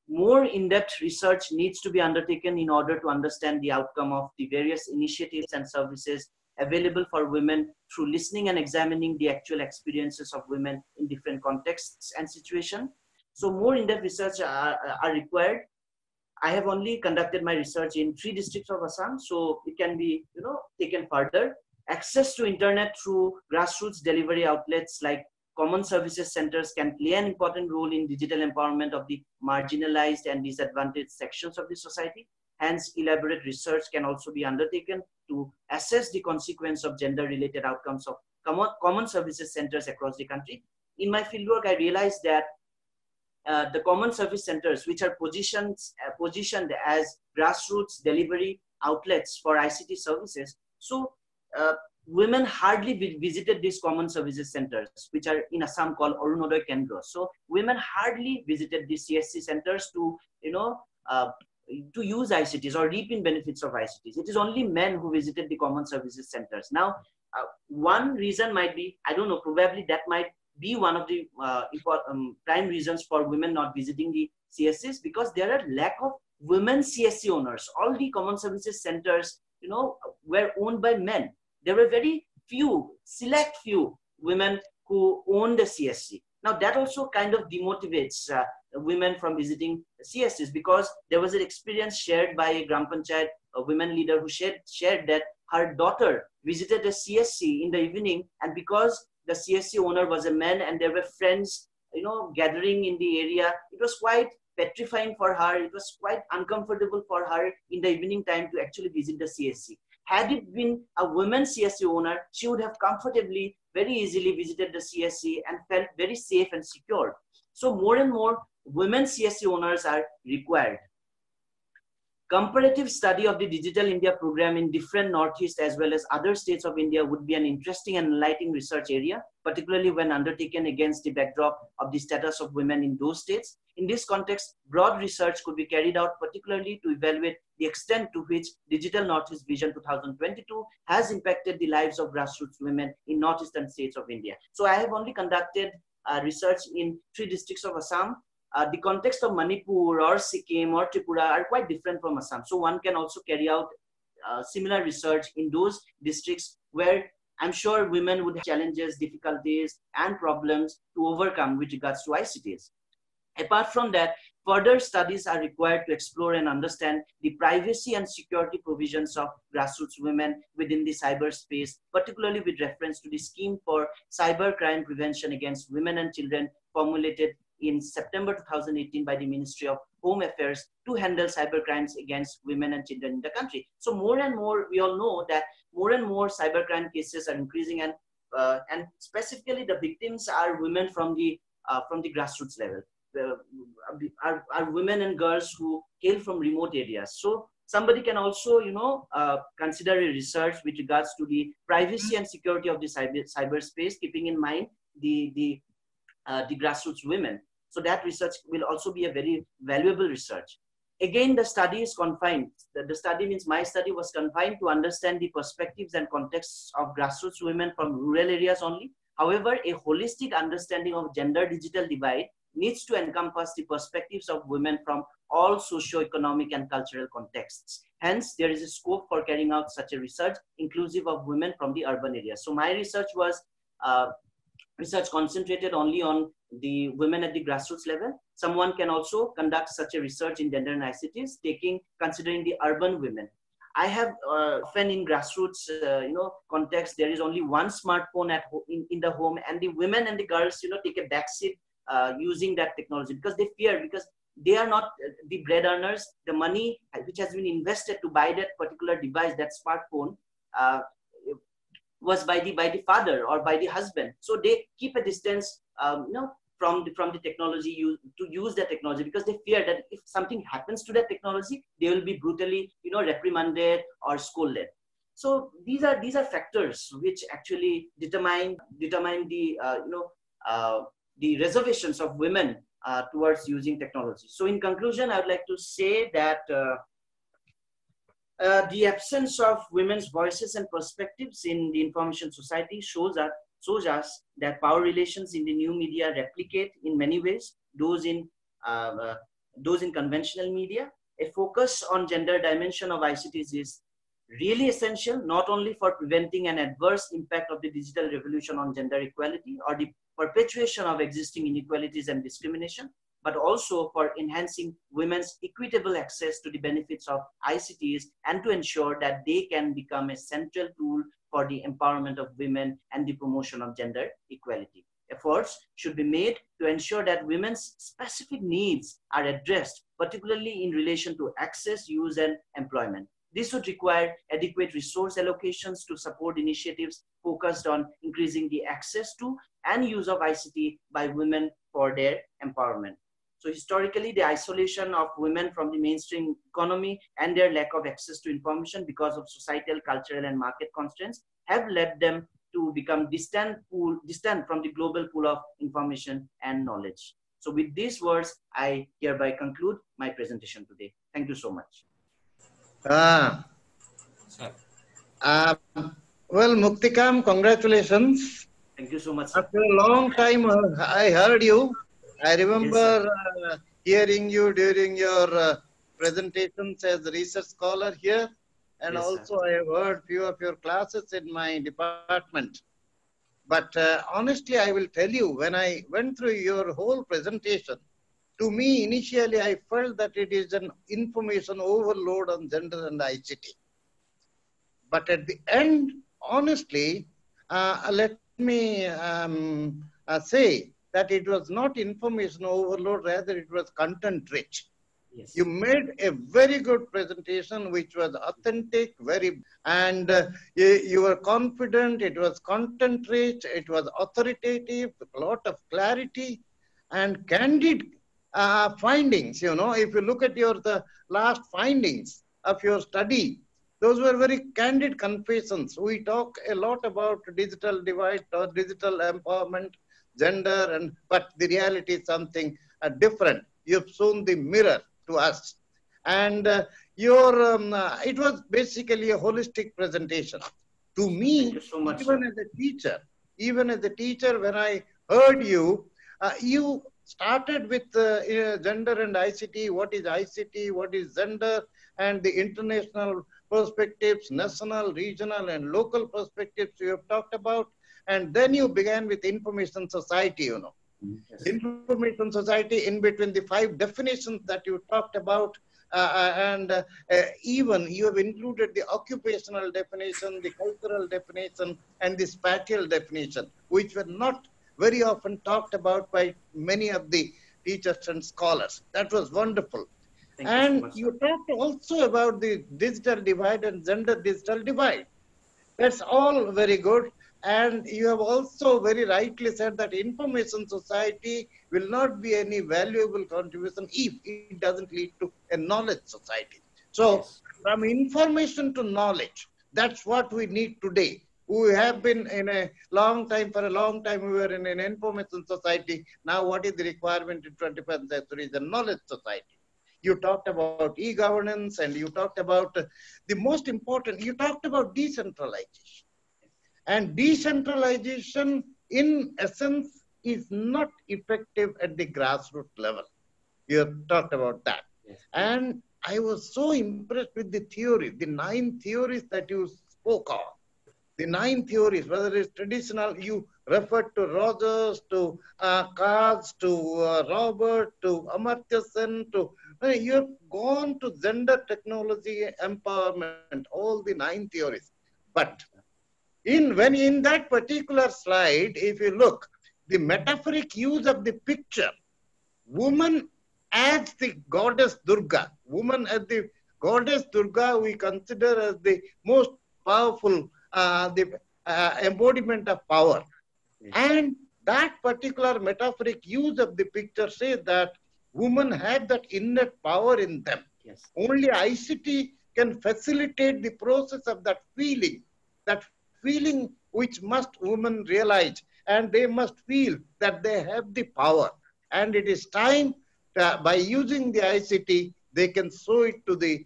More in-depth research needs to be undertaken in order to understand the outcome of the various initiatives and services available for women through listening and examining the actual experiences of women in different contexts and situations. So more in-depth research are required. I have only conducted my research in 3 districts of Assam, so it can be taken further. Access to internet through grassroots delivery outlets like common services centers can play an important role in digital empowerment of the marginalized and disadvantaged sections of the society. Hence, elaborate research can also be undertaken to assess the consequence of gender-related outcomes of common services centers across the country. In my fieldwork, I realized that the common service centers, which are positioned as grassroots delivery outlets for ICT services, so women hardly visited these common services centers, which are in Assam called Arunodaya Kendra. So women hardly visited these CSC centers to, to use ICTs or reap in benefits of ICTs. It is only men who visited the common services centers. Now, one reason might be, I don't know, probably that might be one of the prime reasons for women not visiting the CSCs, because there are lack of women CSC owners. All the common services centers, were owned by men. There were very select few women who owned the CSC. Now that also kind of demotivates women from visiting CSCs, because there was an experience shared by a Gram Panchayat, a women leader, who shared that her daughter visited a CSC in the evening, and because the CSC owner was a man and there were friends, gathering in the area, it was quite petrifying for her. It was quite uncomfortable for her in the evening time to actually visit the CSC. Had it been a woman CSC owner, she would have comfortably, very easily visited the CSC and felt very safe and secure. So more and more women CSC owners are required. Comparative study of the Digital India program in different Northeast as well as other states of India would be an interesting and enlightening research area, particularly when undertaken against the backdrop of the status of women in those states. In this context, broad research could be carried out, particularly to evaluate the extent to which Digital Northeast Vision 2022 has impacted the lives of grassroots women in northeastern states of India. So I have only conducted research in 3 districts of Assam. The context of Manipur or Sikkim or Tripura are quite different from Assam. So one can also carry out similar research in those districts where I'm sure women would have challenges, difficulties, and problems to overcome with regards to ICTs. Apart from that, Further studies are required to explore and understand the privacy and security provisions of grassroots women within the cyberspace, particularly with reference to the scheme for cybercrime prevention against women and children formulated in September 2018 by the Ministry of Home Affairs to handle cybercrimes against women and children in the country. So more and more, we all know that more and more cybercrime cases are increasing, and specifically the victims are women from the grassroots level. Are women and girls who hail from remote areas. So somebody can also, consider a research with regards to the privacy and security of the cyberspace, keeping in mind the grassroots women. So that research will also be a very valuable research. Again, the study is confined. The study means my study was confined to understand the perspectives and contexts of grassroots women from rural areas only. However, a holistic understanding of gender digital divide needs to encompass the perspectives of women from all socio-economic and cultural contexts. Hence, there is a scope for carrying out such a research inclusive of women from the urban areas. So my research was research concentrated only on the women at the grassroots level. Someone can also conduct such a research in gender and ICTs, considering the urban women. I have often in grassroots, context, there is only one smartphone in the home, and the women and the girls, take a backseat using that technology because they fear, because they are not the bread earners. The money which has been invested to buy that particular device, that smartphone, was by the father or by the husband. So they keep a distance, from the technology, to use that technology, because they fear that if something happens to that technology, they will be brutally, reprimanded or scolded. So these are factors which actually determine the reservations of women towards using technology. So in conclusion, I would like to say that the absence of women's voices and perspectives in the information society shows us that power relations in the new media replicate in many ways those in conventional media. A focus on gender dimension of ICTs is really essential, not only for preventing an adverse impact of the digital revolution on gender equality or the perpetuation of existing inequalities and discrimination, but also for enhancing women's equitable access to the benefits of ICTs and to ensure that they can become a central tool for the empowerment of women and the promotion of gender equality. Efforts should be made to ensure that women's specific needs are addressed, particularly in relation to access, use, and employment. This would require adequate resource allocations to support initiatives focused on increasing the access to and use of ICT by women for their empowerment. So historically, the isolation of women from the mainstream economy and their lack of access to information because of societal, cultural, and market constraints have led them to become distant from the global pool of information and knowledge. So with these words, I hereby conclude my presentation today. Thank you so much. Well, Muktikam, congratulations. Thank you so much, sir. After a long time, I heard you. I remember hearing you during your presentations as a research scholar here. And also I have heard few of your classes in my department. But honestly, I will tell you, when I went through your whole presentation, to me, initially, I felt that it is an information overload on gender and ICT. But at the end, honestly, let me say that it was not information overload, rather it was content rich. Yes. You made a very good presentation, which was authentic, and you were confident, it was content rich, it was authoritative, a lot of clarity and candid findings. If you look at the last findings of your study, those were very candid confessions. We talk a lot about digital divide or digital empowerment, gender, but the reality is something different. You've shown the mirror to us. And it was basically a holistic presentation. To me, so much, even as a teacher, when I heard you, you started with gender and ICT, what is ICT, what is gender, and the international perspectives, national, regional, and local perspectives you have talked about. And then you began with information society, Yes. Information society, in between the 5 definitions that you talked about, and even you have included the occupational definition, the cultural definition, and the spatial definition, which were not very often talked about by many of the teachers and scholars. That was wonderful. Thank you so And much, sir. you talked also about the digital divide and gender digital divide. That's all very good. And you have also very rightly said that information society will not be any valuable contribution if it doesn't lead to a knowledge society. So Yes. from information to knowledge, that's what we need today. We have been in a long time, for a long time, we were in an information society. Now what is the requirement in 21st century is a knowledge society. You talked about e-governance, and you talked about the most important, you talked about decentralization. And decentralization, in essence, is not effective at the grassroots level. You have talked about that. Yes. And I was so impressed with the theory, the 9 theories that you spoke of. The 9 theories, whether it's traditional, you referred to Rogers, to Katz, to Robert, to Amartya Sen, to you have gone to gender, technology, empowerment, all the 9 theories. But when in that particular slide, if you look, the metaphoric use of the picture, woman as the goddess Durga, woman as the goddess Durga, we consider as the most powerful, the embodiment of power. Yes. And that particular metaphoric use of the picture says that women have that innate power in them. Yes. Only ICT can facilitate the process of that feeling which must women realize, and they must feel that they have the power. And it is time by using the ICT, they can show it to the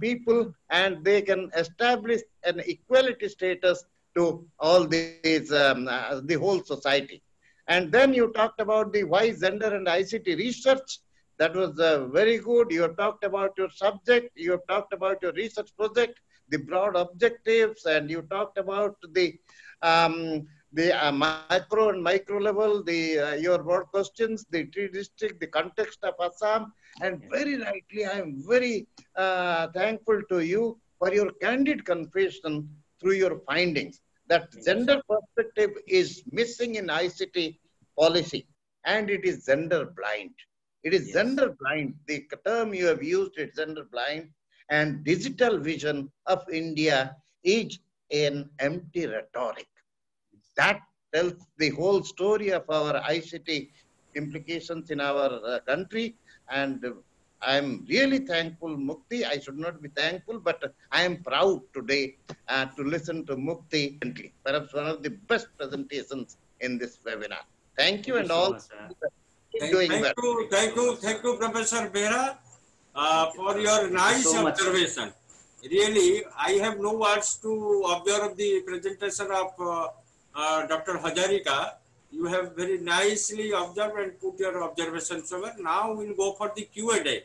people, and they can establish an equality status to all these, the whole society. And then you talked about the why gender and ICT research. That was very good. You have talked about your subject. You have talked about your research project, the broad objectives, and you talked about the macro and micro level, your broad questions, the tree district, the context of Assam. And very rightly, I am very thankful to you for your candid confession through your findings that gender perspective is missing in ICT policy, and it is gender blind. It is gender blind. The term you have used is gender blind, and digital vision of India is an empty rhetoric. That tells the whole story of our ICT implications in our country. And I'm really thankful, Mukti. I should not be thankful, but I am proud today to listen to Mukti. Perhaps one of the best presentations in this webinar. Thank you, and so all. much, Thank you, Professor Behra, for your nice observation. Really, I have no words to observe the presentation of Dr. Hazarika. You have very nicely observed and put your observations over. Now we'll go for the Q&A.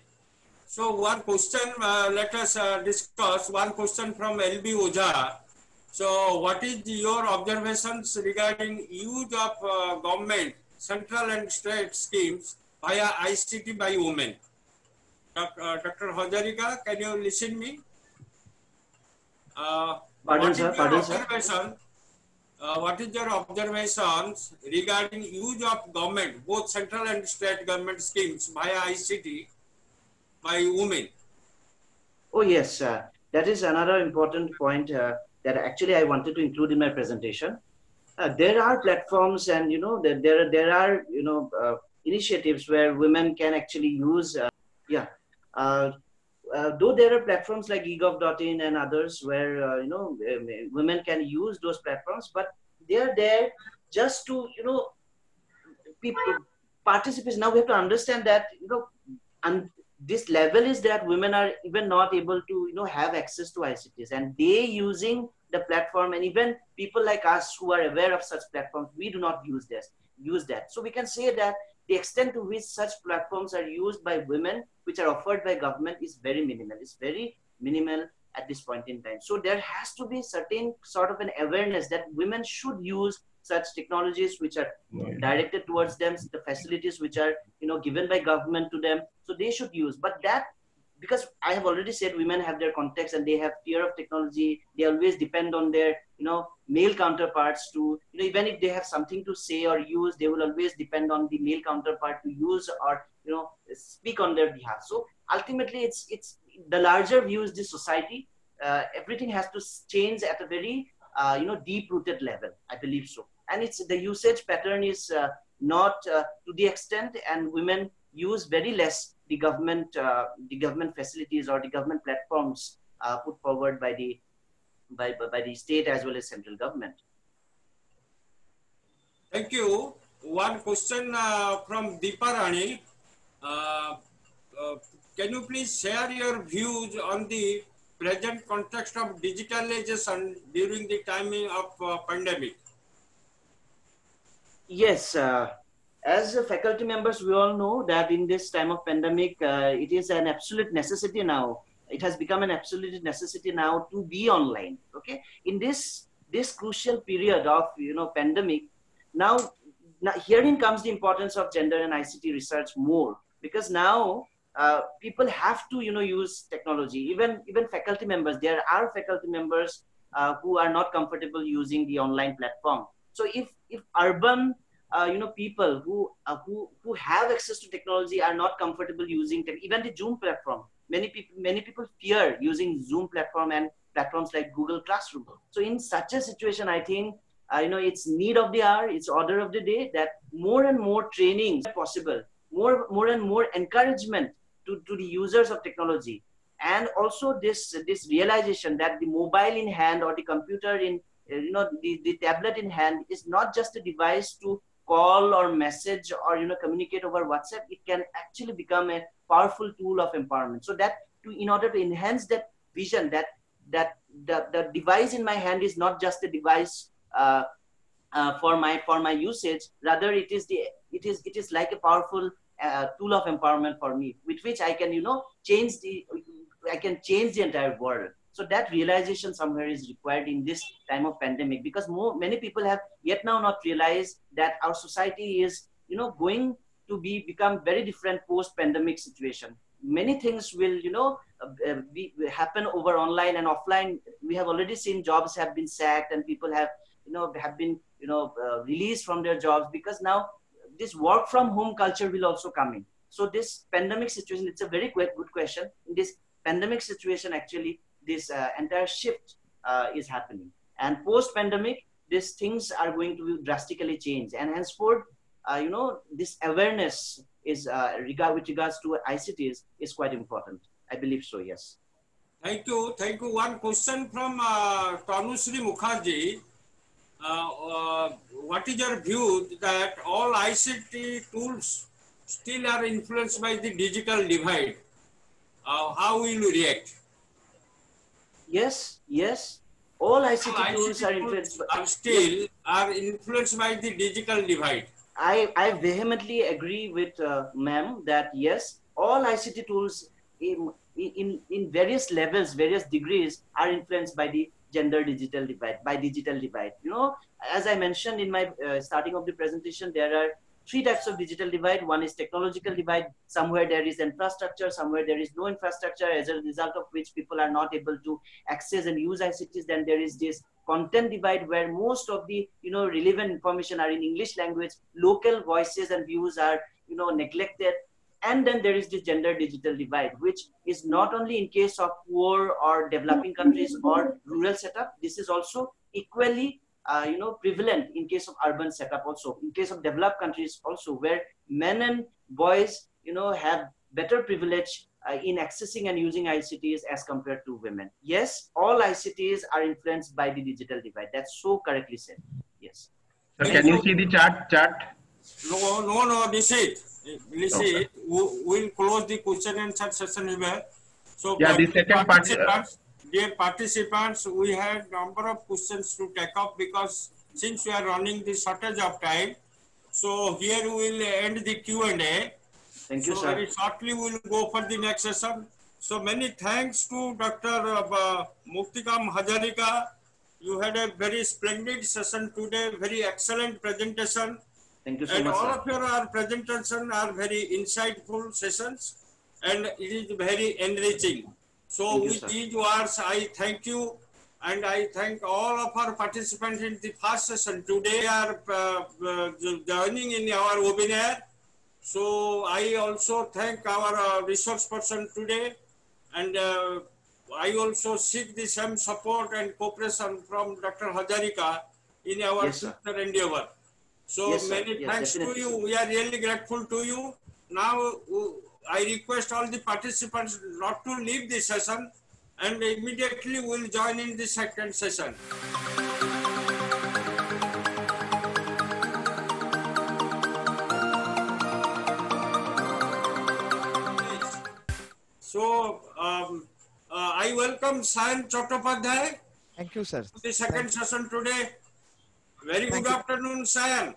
So one question, let us discuss. One question from LB Oja. So what is your observations regarding use of government, central and state schemes via ICT by women? Dr. Hazarika, can you listen to me? Pardon, sir. What is your observations regarding use of government, both central and state government schemes via ICT by women? Oh yes, that is another important point that actually I wanted to include in my presentation. There are platforms, and there are initiatives where women can actually use. Though there are platforms like egov.in and others where women can use those platforms, but they are there just to people participants. Now we have to understand that and this level is that women are even not able to have access to ICTs, and they using the platform, and even people like us who are aware of such platforms, we do not use that. So we can say that the extent to which such platforms are used by women, which are offered by government, is very minimal. It's very minimal at this point in time. So there has to be certain sort of an awareness that women should use such technologies which are directed towards them, the facilities which are, given by government to them. So they should use, but that, because I have already said women have their context and they have fear of technology. They always depend on their, male counterparts to, even if they have something to say or use, they will always depend on the male counterpart to use or, speak on their behalf. So ultimately, it's the larger view is the society. Everything has to change at a very, deep-rooted level. I believe so. And it's the usage pattern is not to the extent, and women use very less the government facilities or the government platforms put forward by the state as well as central government. Thank you. One question from Deepa Rani. Can you please share your views on the present context of digitalization during the timing of pandemic? Yes. As faculty members, we all know that in this time of pandemic, it is an absolute necessity now. It has become an absolute necessity now to be online. Okay, in this crucial period of pandemic, now herein comes the importance of gender and ICT research more, because now people have to use technology. Even faculty members, there are faculty members who are not comfortable using the online platform. So if urban people who have access to technology are not comfortable using even the Zoom platform. Many people fear using Zoom platform and platforms like Google Classroom. So in such a situation, I think it's need of the hour, it's order of the day that more and more trainings possible, more and more encouragement to the users of technology, and also this realization that the mobile in hand or the computer in the tablet in hand is not just a device to call or message or communicate over WhatsApp. It can actually become a powerful tool of empowerment. So that in order to enhance that vision, that the device in my hand is not just a device for my usage. Rather, it is like a powerful tool of empowerment for me, with which I can change the entire world. So that realization somewhere is required in this time of pandemic, because many people have yet now not realized that our society is going to become very different post-pandemic situation. Many things will happen over online and offline. We have already seen jobs have been sacked and people have been released from their jobs, because now this work from home culture will also come in. So this pandemic situation, it's a very good question. In this pandemic situation, actually, this entire shift is happening, and post-pandemic, these things are going to drastically change, and henceforth, this awareness is with regards to ICTs is quite important. I believe so. Yes. Thank you. One question from Tanushree Mukherjee. What is your view that all ICT tools still are influenced by the digital divide? How will you react? Yes. All ICT tools are influenced by the digital divide. I vehemently agree with ma'am that yes, all ICT tools in various levels, various degrees are influenced by the digital divide. As I mentioned in my starting of the presentation, there are three types of digital divide. One is technological divide. Somewhere there is infrastructure, somewhere there is no infrastructure, as a result of which people are not able to access and use ICTs. Then there is this content divide, where most of the relevant information are in English language, local voices and views are neglected. And then there is the gender digital divide, which is not only in case of poor or developing countries or rural setup. This is also equally prevalent in case of urban setup also, in case of developed countries also, where men and boys have better privilege in accessing and using ICTs as compared to women. Yes, all ICTs are influenced by the digital divide. That's so correctly said. Yes. Sir, can you see the chart? No, this is it. We'll close the question and answer session here. So yeah, the second part. Dear participants, we had number of questions to take up, because since we are running the shortage of time, so here we will end the Q&A. Thank you, sir. Very shortly we will go for the next session. So many thanks to Dr. Muktikam Hazarika. You had a very splendid session today, very excellent presentation. Thank you so And much, all sir. of your presentation are very insightful sessions, and it is very enriching. So Thank you, with sir. these words, I thank you, and I thank all of our participants in the first session today. They are joining in our webinar. So I also thank our resource person today, and I also seek the same support and cooperation from Dr. Hazarika in our Yes, sir. future endeavor. So Yes, sir. many Yes, thanks to definitely, you. sir. We are really grateful to you. Now I request all the participants not to leave the session, and immediately we'll join in the second session. So I welcome Saayan Chattopadhyay Thank you, sir. to the second session today. Very good afternoon, Saayan.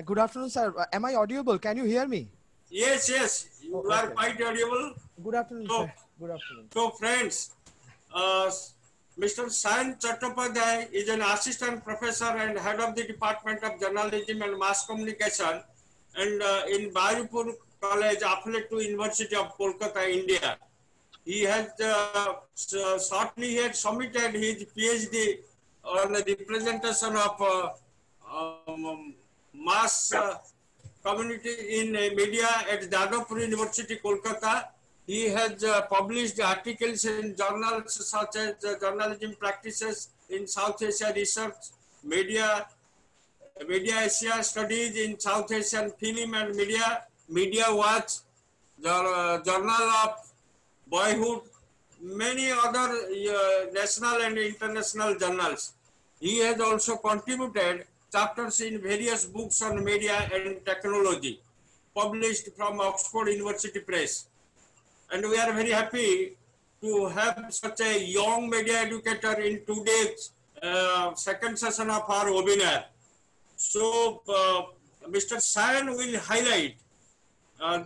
Good afternoon, sir. Am I audible? Can you hear me? Yes, yes, you are okay. quite audible. Good afternoon, So, sir. Good afternoon. So, friends, Mr. Saayan Chattopadhyay is an assistant professor and head of the Department of Journalism and Mass Communication, and in Baruipur College, affiliate to University of Kolkata, India. He has shortly he had submitted his PhD on the representation of mass community in media at Jadavpur University, Kolkata. He has published articles in journals such as Journalism Practices in South Asia Research, Media Asia Studies in South Asian Film and Media Watch, Journal of Boyhood, many other national and international journals. He has also contributed chapters in various books on media and technology, published from Oxford University Press. And we are very happy to have such a young media educator in today's second session of our webinar. So, Mr. Saayan will highlight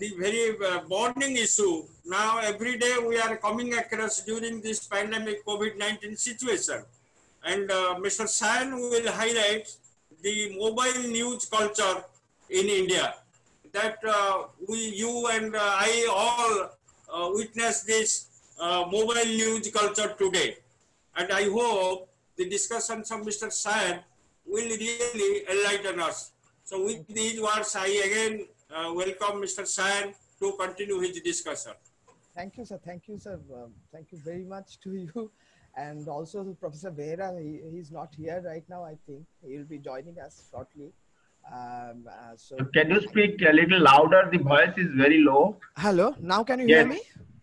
the very burning issue. Now, every day we are coming across during this pandemic COVID-19 situation. And Mr. Saayan will highlight the mobile news culture in India. That you and I all witness this mobile news culture today. And I hope the discussions of Mr. Saayan will really enlighten us. So with these words, I again welcome Mr. Saayan to continue his discussion. Thank you, sir. Thank you, sir. Thank you very much to you. And also to Professor Behra. He's not here right now, I think. He will be joining us shortly. So can you speak a little louder? The voice is very low. Hello. Now can you hear me?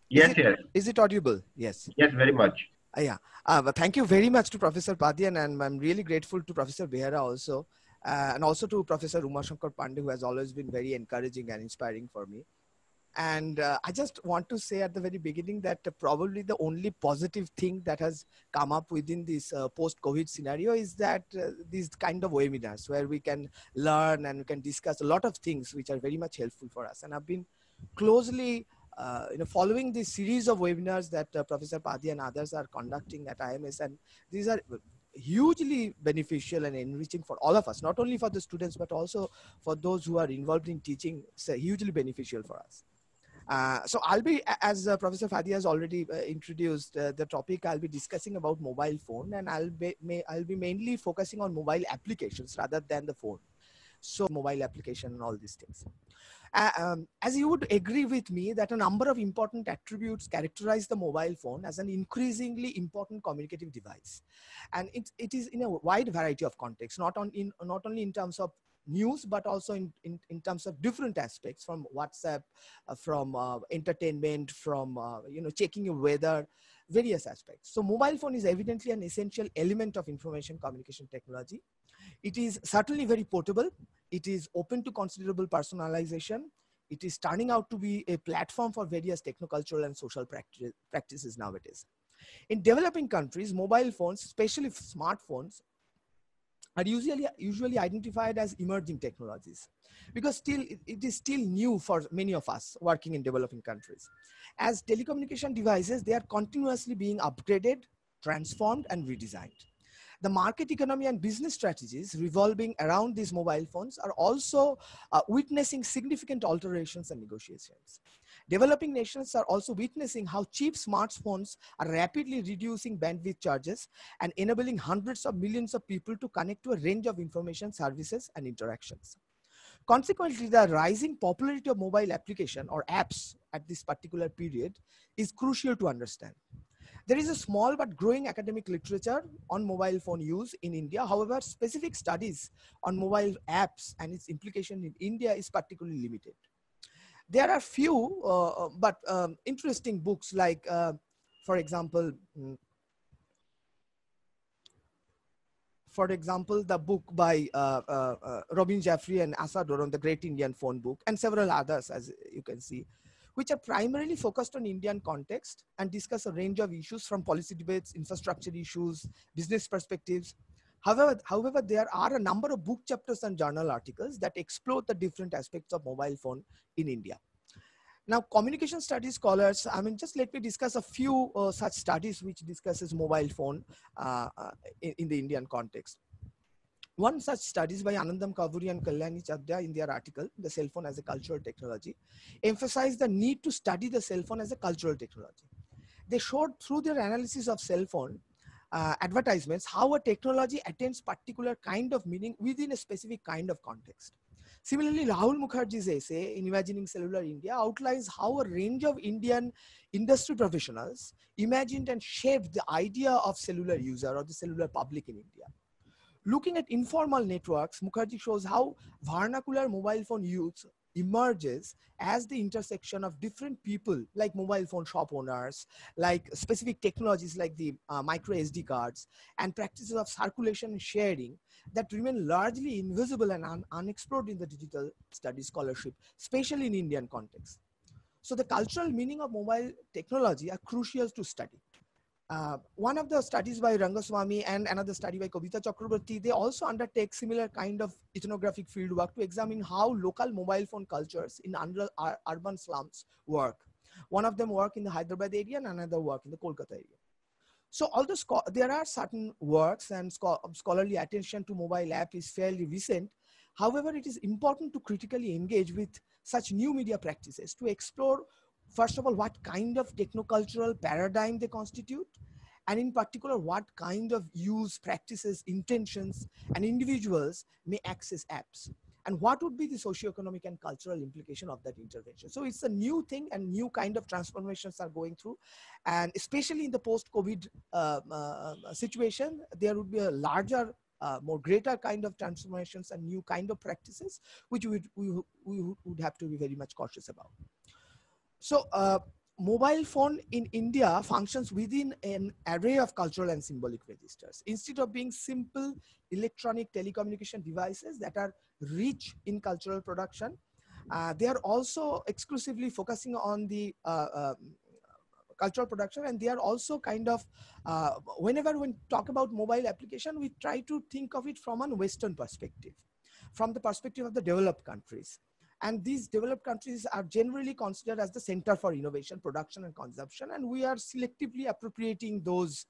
Yes, Is it audible? Yes. Yes, very much. Yeah. But thank you very much to Professor Padyan, and I'm really grateful to Professor Behra also. And also to Professor Umashankar Pandey, who has always been very encouraging and inspiring for me. And I just want to say at the very beginning that probably the only positive thing that has come up within this post-COVID scenario is that these kind of webinars where we can learn and we can discuss a lot of things which are very much helpful for us. And I've been closely following this series of webinars that Professor Padi and others are conducting at IMS, and these are hugely beneficial and enriching for all of us, not only for the students, but also for those who are involved in teaching. It's hugely beneficial for us. So I'll be, as Professor Fadi has already introduced the topic, I'll be discussing about mobile phone, and I'll be mainly focusing on mobile applications rather than the phone. So mobile application and all these things. As you would agree with me that a number of important attributes characterize the mobile phone as an increasingly important communicative device. And it is in a wide variety of contexts, not only in terms of news, but also in terms of different aspects, from WhatsApp, from entertainment, from checking your weather, various aspects. So mobile phone is evidently an essential element of information communication technology. It is certainly very portable. It is open to considerable personalization. It is turning out to be a platform for various technocultural and social practices nowadays. In developing countries, mobile phones, especially smartphones, are usually identified as emerging technologies, because it is still new for many of us working in developing countries. As telecommunication devices, they are continuously being upgraded, transformed, and redesigned. The market economy and business strategies revolving around these mobile phones are also witnessing significant alterations and negotiations. Developing nations are also witnessing how cheap smartphones are rapidly reducing bandwidth charges and enabling hundreds of millions of people to connect to a range of information, services, and interactions. Consequently, the rising popularity of mobile application or apps at this particular period is crucial to understand. There is a small but growing academic literature on mobile phone use in India. However, specific studies on mobile apps and its implication in India is particularly limited. There are few but interesting books like, for example, the book by Robin Jeffrey and Asa Doron, The Great Indian Phone Book, and several others, as you can see, which are primarily focused on Indian context and discuss a range of issues from policy debates, infrastructure issues, business perspectives. However, there are a number of book chapters and journal articles that explore the different aspects of mobile phone in India. Now, communication studies scholars, just let me discuss a few such studies which discusses mobile phone in the Indian context. One such studies by Anandam Kavuri and Kalyani Chadda in their article, The Cell Phone as a Cultural Technology, emphasized the need to study the cell phone as a cultural technology. They showed through their analysis of cell phone advertisements how a technology attains particular kind of meaning within a specific kind of context. Similarly, Rahul Mukherjee's essay in Imagining Cellular India outlines how a range of Indian industry professionals imagined and shaped the idea of cellular user or the cellular public in India. Looking at informal networks, Mukherjee shows how vernacular mobile phone use emerges as the intersection of different people like mobile phone shop owners, like specific technologies like the micro SD cards, and practices of circulation and sharing that remain largely invisible and unexplored in the digital studies scholarship, especially in Indian context. So the cultural meaning of mobile technology are crucial to study. One of the studies by Rangaswamy and another study by Kavita Chakraborty, they also undertake similar kind of ethnographic fieldwork to examine how local mobile phone cultures in urban slums work. One of them work in the Hyderabad area and another work in the Kolkata area. So although there are certain works and scholarly attention to mobile app is fairly recent, however, it is important to critically engage with such new media practices to explore, first of all, what kind of technocultural paradigm they constitute, and in particular, what kind of use practices, intentions, and individuals may access apps, and what would be the socioeconomic and cultural implication of that intervention. So it's a new thing and new kind of transformations are going through, and especially in the post-COVID situation, there would be a larger, more greater kind of transformations and new kind of practices, which we would have to be very much cautious about. So mobile phone in India functions within an array of cultural and symbolic registers. Instead of being simple electronic telecommunication devices that are rich in cultural production, they are also exclusively focusing on the cultural production, and they are also kind of, whenever we talk about mobile application, we try to think of it from a Western perspective, from the perspective of the developed countries. And these developed countries are generally considered as the center for innovation, production, and consumption. And we are selectively appropriating those,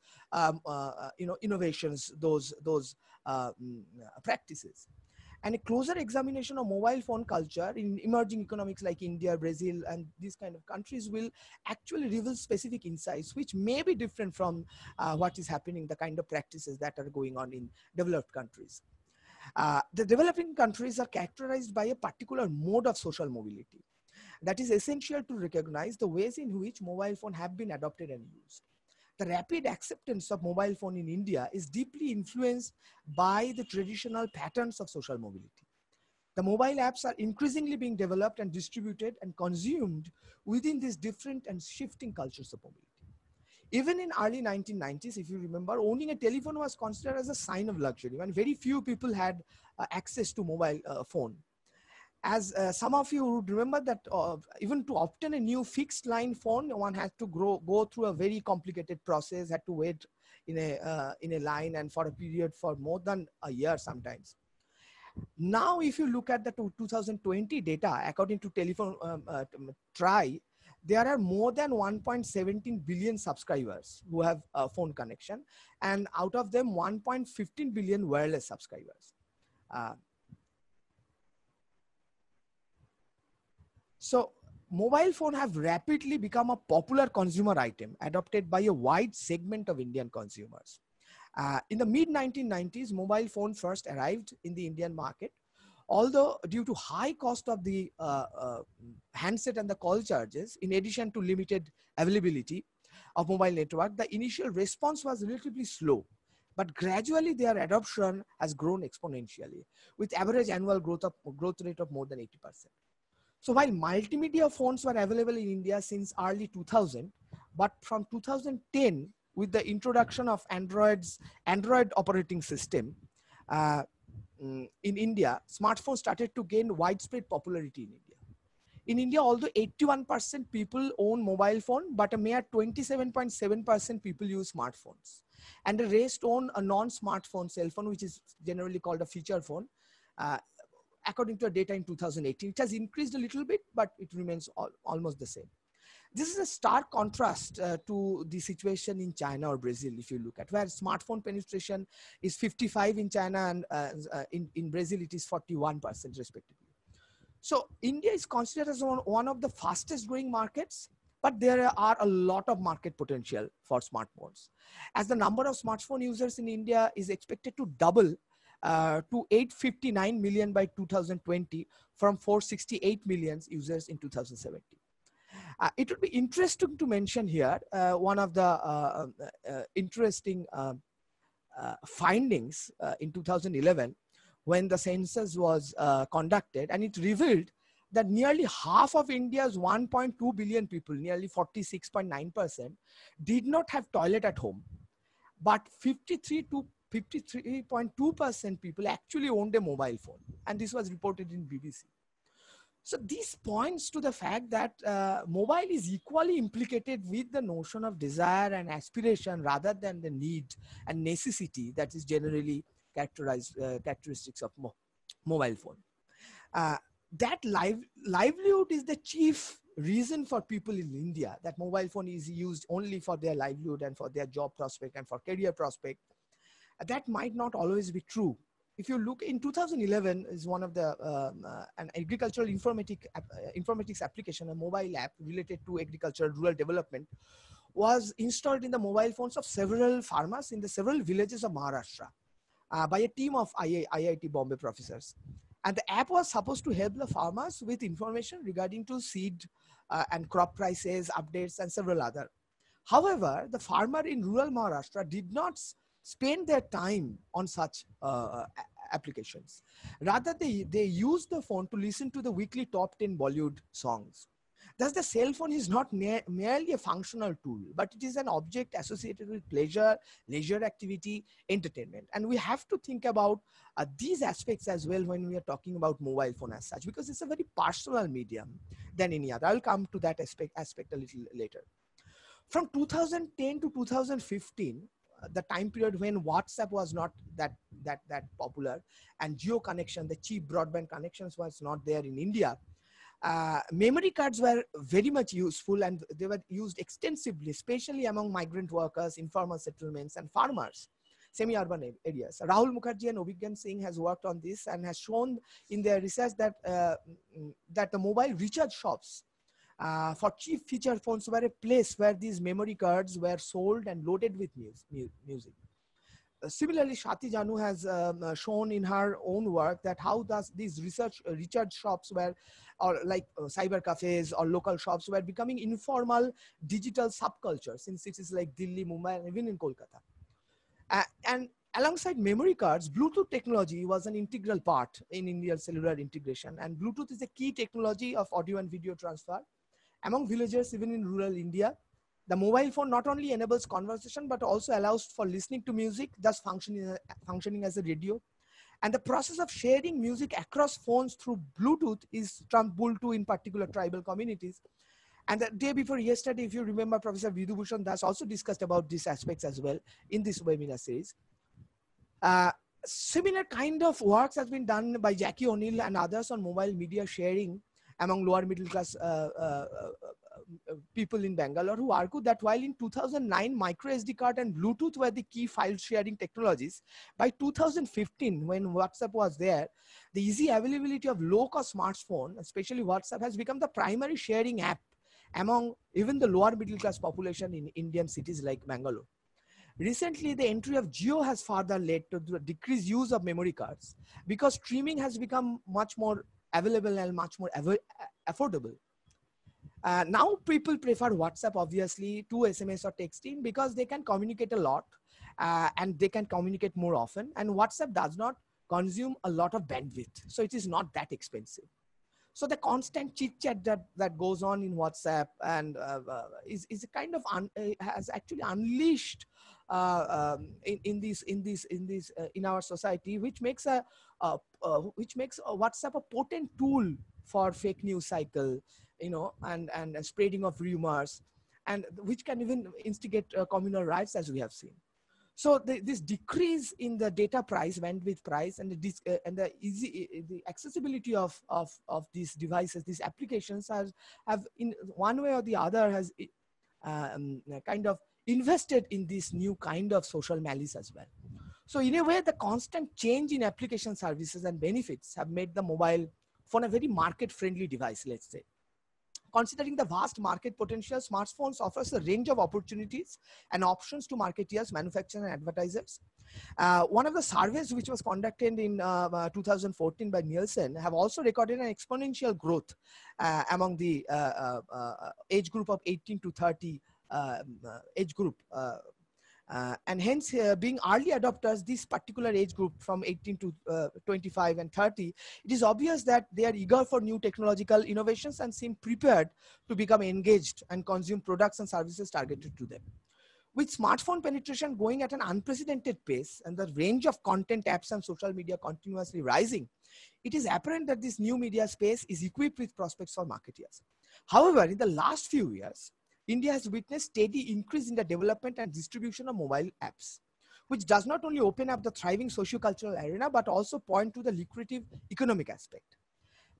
innovations, those practices. And a closer examination of mobile phone culture in emerging economies like India, Brazil, and these kind of countries will actually reveal specific insights, which may be different from what is happening, the kind of practices that are going on in developed countries. The developing countries are characterized by a particular mode of social mobility that is essential to recognize the ways in which mobile phone have been adopted and used. The rapid acceptance of mobile phone in India is deeply influenced by the traditional patterns of social mobility. The mobile apps are increasingly being developed and distributed and consumed within these different and shifting cultures of mobility. Even in early 1990s, if you remember, owning a telephone was considered as a sign of luxury, and very few people had access to mobile phone. As some of you would remember that even to obtain a new fixed line phone, one had to go through a very complicated process, had to wait in a line and for a period for more than a year sometimes. Now, if you look at the 2020 data, according to Telephone Try, there are more than 1.17 billion subscribers who have a phone connection, and out of them 1.15 billion wireless subscribers. So mobile phone have rapidly become a popular consumer item adopted by a wide segment of Indian consumers. In the mid-1990s, mobile phone first arrived in the Indian market. Although due to high cost of the handset and the call charges, in addition to limited availability of mobile network, the initial response was relatively slow. But gradually their adoption has grown exponentially with average annual growth rate of more than 80%. So while multimedia phones were available in India since early 2000, but from 2010, with the introduction of Android operating system in India, smartphones started to gain widespread popularity in India. In India, although 81% people own mobile phone, but a mere 27.7% people use smartphones. And the rest own a non-smartphone cell phone, which is generally called a feature phone. According to data in 2018, it has increased a little bit, but it remains almost the same. This is a stark contrast to the situation in China or Brazil, if you look at, where smartphone penetration is 55 in China and in Brazil it is 41% respectively. So India is considered as one of the fastest growing markets, but there are a lot of market potential for smartphones. As the number of smartphone users in India is expected to double to 859 million by 2020 from 468 million users in 2017. It would be interesting to mention here one of the interesting findings in 2011 when the census was conducted, and it revealed that nearly half of India's 1.2 billion people, nearly 46.9%, did not have toilet at home, but 53.2% people actually owned a mobile phone, and this was reported in BBC. So this points to the fact that mobile is equally implicated with the notion of desire and aspiration rather than the need and necessity that is generally characteristics of mobile phone. That livelihood is the chief reason for people in India, that mobile phone is used only for their livelihood and for their job prospect and for career prospect. That might not always be true. If you look in 2011 is one of the an agricultural informatics application, a mobile app related to agriculture, rural development, was installed in the mobile phones of several farmers in the several villages of Maharashtra by a team of IIT Bombay professors. And the app was supposed to help the farmers with information regarding to seed and crop prices, updates, and several other. However, the farmer in rural Maharashtra did not spend their time on such applications. Rather, they use the phone to listen to the weekly top 10 Bollywood songs. Thus, the cell phone is not merely a functional tool, but it is an object associated with pleasure, leisure activity, entertainment. And we have to think about these aspects as well when we are talking about mobile phone as such, because it's a very personal medium than any other. I'll come to that aspect a little later. From 2010 to 2015, the time period when WhatsApp was not that popular and geo connection, the cheap broadband connections was not there in India, memory cards were very much useful and they were used extensively, especially among migrant workers, informal settlements, and farmers, semi-urban areas. Rahul Mukherjee and Obhigyan Singh has worked on this and has shown in their research that that the mobile recharge shops for cheap feature phones were a place where these memory cards were sold and loaded with music. Similarly, Shati Janu has shown in her own work that how does these recharge shops were, or like cyber cafes or local shops were becoming informal digital subcultures in cities like Delhi, Mumbai, and even in Kolkata. And alongside memory cards, Bluetooth technology was an integral part in Indian cellular integration. And Bluetooth is a key technology of audio and video transfer among villagers, even in rural India. The mobile phone not only enables conversation, but also allows for listening to music, thus functioning as a radio. And the process of sharing music across phones through Bluetooth is termed Bultu in particular tribal communities. And the day before yesterday, if you remember, Professor Vidhu Bhushan Das also discussed about these aspects as well in this webinar series. Similar kind of works has been done by Jackie O'Neill and others on mobile media sharing among lower middle class people in Bangalore who argue that while in 2009 micro SD card and Bluetooth were the key file sharing technologies, by 2015 when WhatsApp was there, the easy availability of low-cost smartphone, especially WhatsApp, has become the primary sharing app among even the lower middle class population in Indian cities like Bangalore. Recently, the entry of Jio has further led to the decreased use of memory cards because streaming has become much more available and much more affordable. Now people prefer WhatsApp obviously to SMS or texting because they can communicate a lot and they can communicate more often, and WhatsApp does not consume a lot of bandwidth, so it is not that expensive. So the constant chit chat that goes on in WhatsApp and is a kind of has actually unleashed in our society, which makes WhatsApp a potent tool for fake news cycle, and spreading of rumors, and which can even instigate communal riots, as we have seen. So this decrease in the data price, bandwidth price, and the accessibility of these devices, these applications have in one way or the other has kind of invested in this new kind of social malice as well. So in a way, the constant change in application services and benefits have made the mobile phone a very market-friendly device, let's say. Considering the vast market potential, smartphones offers a range of opportunities and options to marketeers, manufacturers, and advertisers. One of the surveys which was conducted in 2014 by Nielsen have also recorded an exponential growth among the age group of 18 to 30 age group. And hence, being early adopters, this particular age group from 18 to 25 and 30, it is obvious that they are eager for new technological innovations and seem prepared to become engaged and consume products and services targeted to them. With smartphone penetration going at an unprecedented pace and the range of content, apps, and social media continuously rising, it is apparent that this new media space is equipped with prospects for marketeers. However, in the last few years, India has witnessed steady increase in the development and distribution of mobile apps, which does not only open up the thriving socio-cultural arena, but also point to the lucrative economic aspect.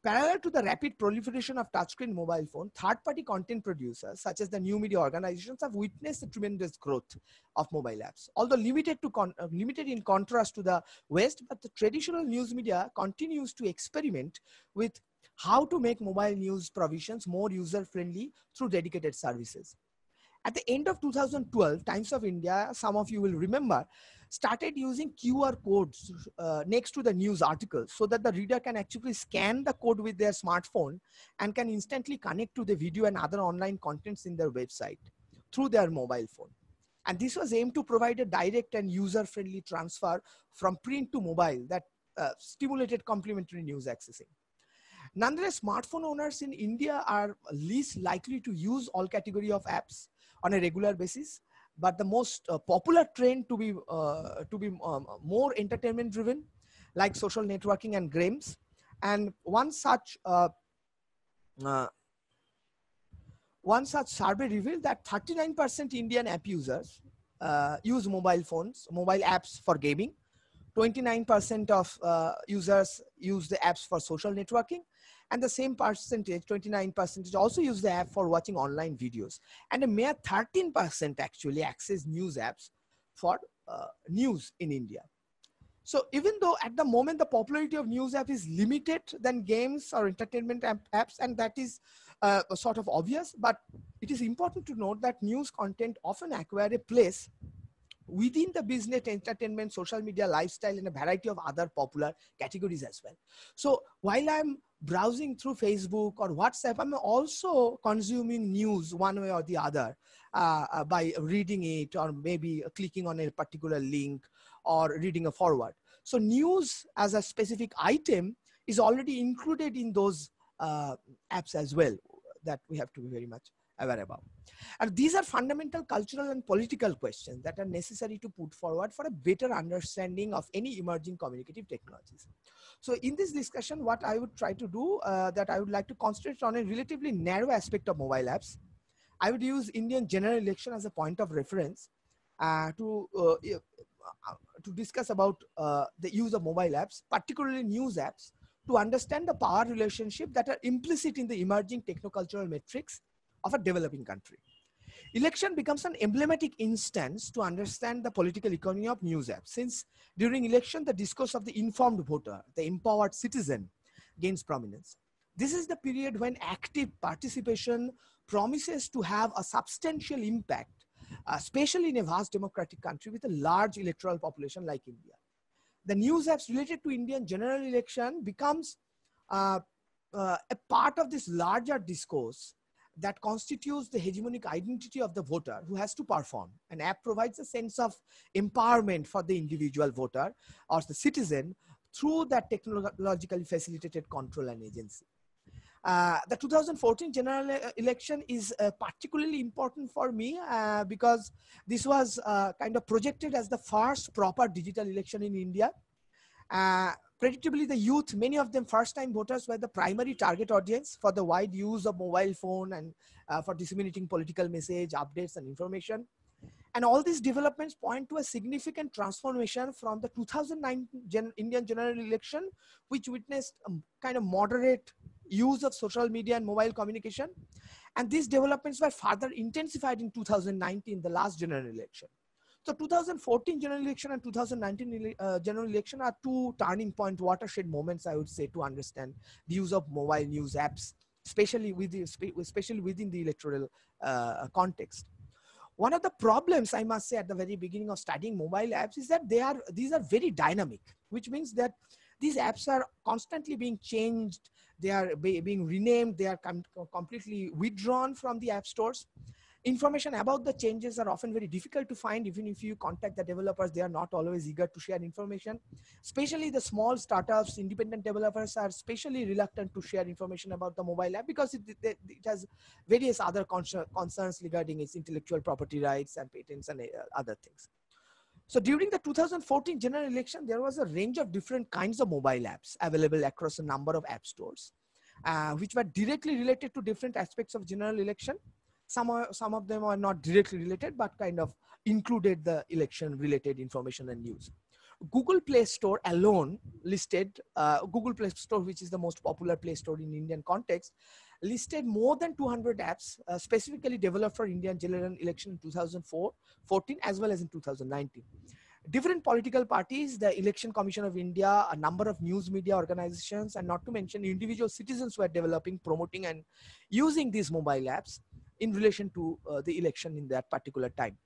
Parallel to the rapid proliferation of touchscreen mobile phone, third-party content producers, such as the new media organizations, have witnessed the tremendous growth of mobile apps. Although limited in contrast to the West, but the traditional news media continues to experiment with how to make mobile news provisions more user-friendly through dedicated services. At the end of 2012, Times of India, some of you will remember, started using QR codes next to the news article so that the reader can actually scan the code with their smartphone and can instantly connect to the video and other online contents in their website through their mobile phone. And this was aimed to provide a direct and user-friendly transfer from print to mobile that stimulated complementary news accessing. Nonetheless, smartphone owners in India are least likely to use all category of apps on a regular basis, but the most popular trend to be more entertainment driven, like social networking and games. And one such survey revealed that 39% Indian app users use mobile apps for gaming. 29% of users use the apps for social networking, and the same percentage, 29%, also use the app for watching online videos. And a mere 13% actually access news apps for news in India. So even though at the moment the popularity of news app is limited than games or entertainment apps, and that is sort of obvious, but it is important to note that news content often acquire a place within the business, entertainment, social media, lifestyle, and a variety of other popular categories as well. So while I'm browsing through Facebook or WhatsApp, I'm also consuming news one way or the other by reading it, or maybe clicking on a particular link or reading a forward. So news as a specific item is already included in those apps as well, that we have to be very much aware about. And these are fundamental cultural and political questions that are necessary to put forward for a better understanding of any emerging communicative technologies. So in this discussion, what I would try to do, that I would like to concentrate on a relatively narrow aspect of mobile apps. I would use Indian general election as a point of reference to discuss about the use of mobile apps, particularly news apps, to understand the power relationship that are implicit in the emerging technocultural metrics of a developing country. Election becomes an emblematic instance to understand the political economy of news apps, since during election, the discourse of the informed voter, the empowered citizen, gains prominence. This is the period when active participation promises to have a substantial impact, especially in a vast democratic country with a large electoral population like India. The news apps related to Indian general election becomes a part of this larger discourse that constitutes the hegemonic identity of the voter who has to perform. An app provides a sense of empowerment for the individual voter or the citizen through that technologically facilitated control and agency. The 2014 general election is particularly important for me because this was kind of projected as the first proper digital election in India. Predictably, the youth, many of them first-time voters, were the primary target audience for the wide use of mobile phone and for disseminating political message, updates, and information. And all these developments point to a significant transformation from the 2009 Indian general election, which witnessed a kind of moderate use of social media and mobile communication. And these developments were further intensified in 2019, the last general election. So 2014 general election and 2019 general election are two turning point watershed moments, I would say, to understand the use of mobile news apps, especially within the electoral context. One of the problems, I must say, at the very beginning of studying mobile apps is that these are very dynamic, which means that these apps are constantly being changed, they are being renamed, they are completely withdrawn from the app stores. Information about the changes are often very difficult to find. Even if you contact the developers, they are not always eager to share information. Especially the small startups, independent developers are especially reluctant to share information about the mobile app because it has various other concerns regarding its intellectual property rights and patents and other things. So during the 2014 general election, there was a range of different kinds of mobile apps available across a number of app stores, which were directly related to different aspects of general election. Some of them are not directly related, but kind of included the election related information and news. Google Play Store alone listed, Google Play Store, which is the most popular Play Store in Indian context, listed more than 200 apps specifically developed for Indian general election in 2014 as well as in 2019. Different political parties, the Election Commission of India, a number of news media organizations, and not to mention individual citizens were developing, promoting, and using these mobile apps in relation to the election in that particular time.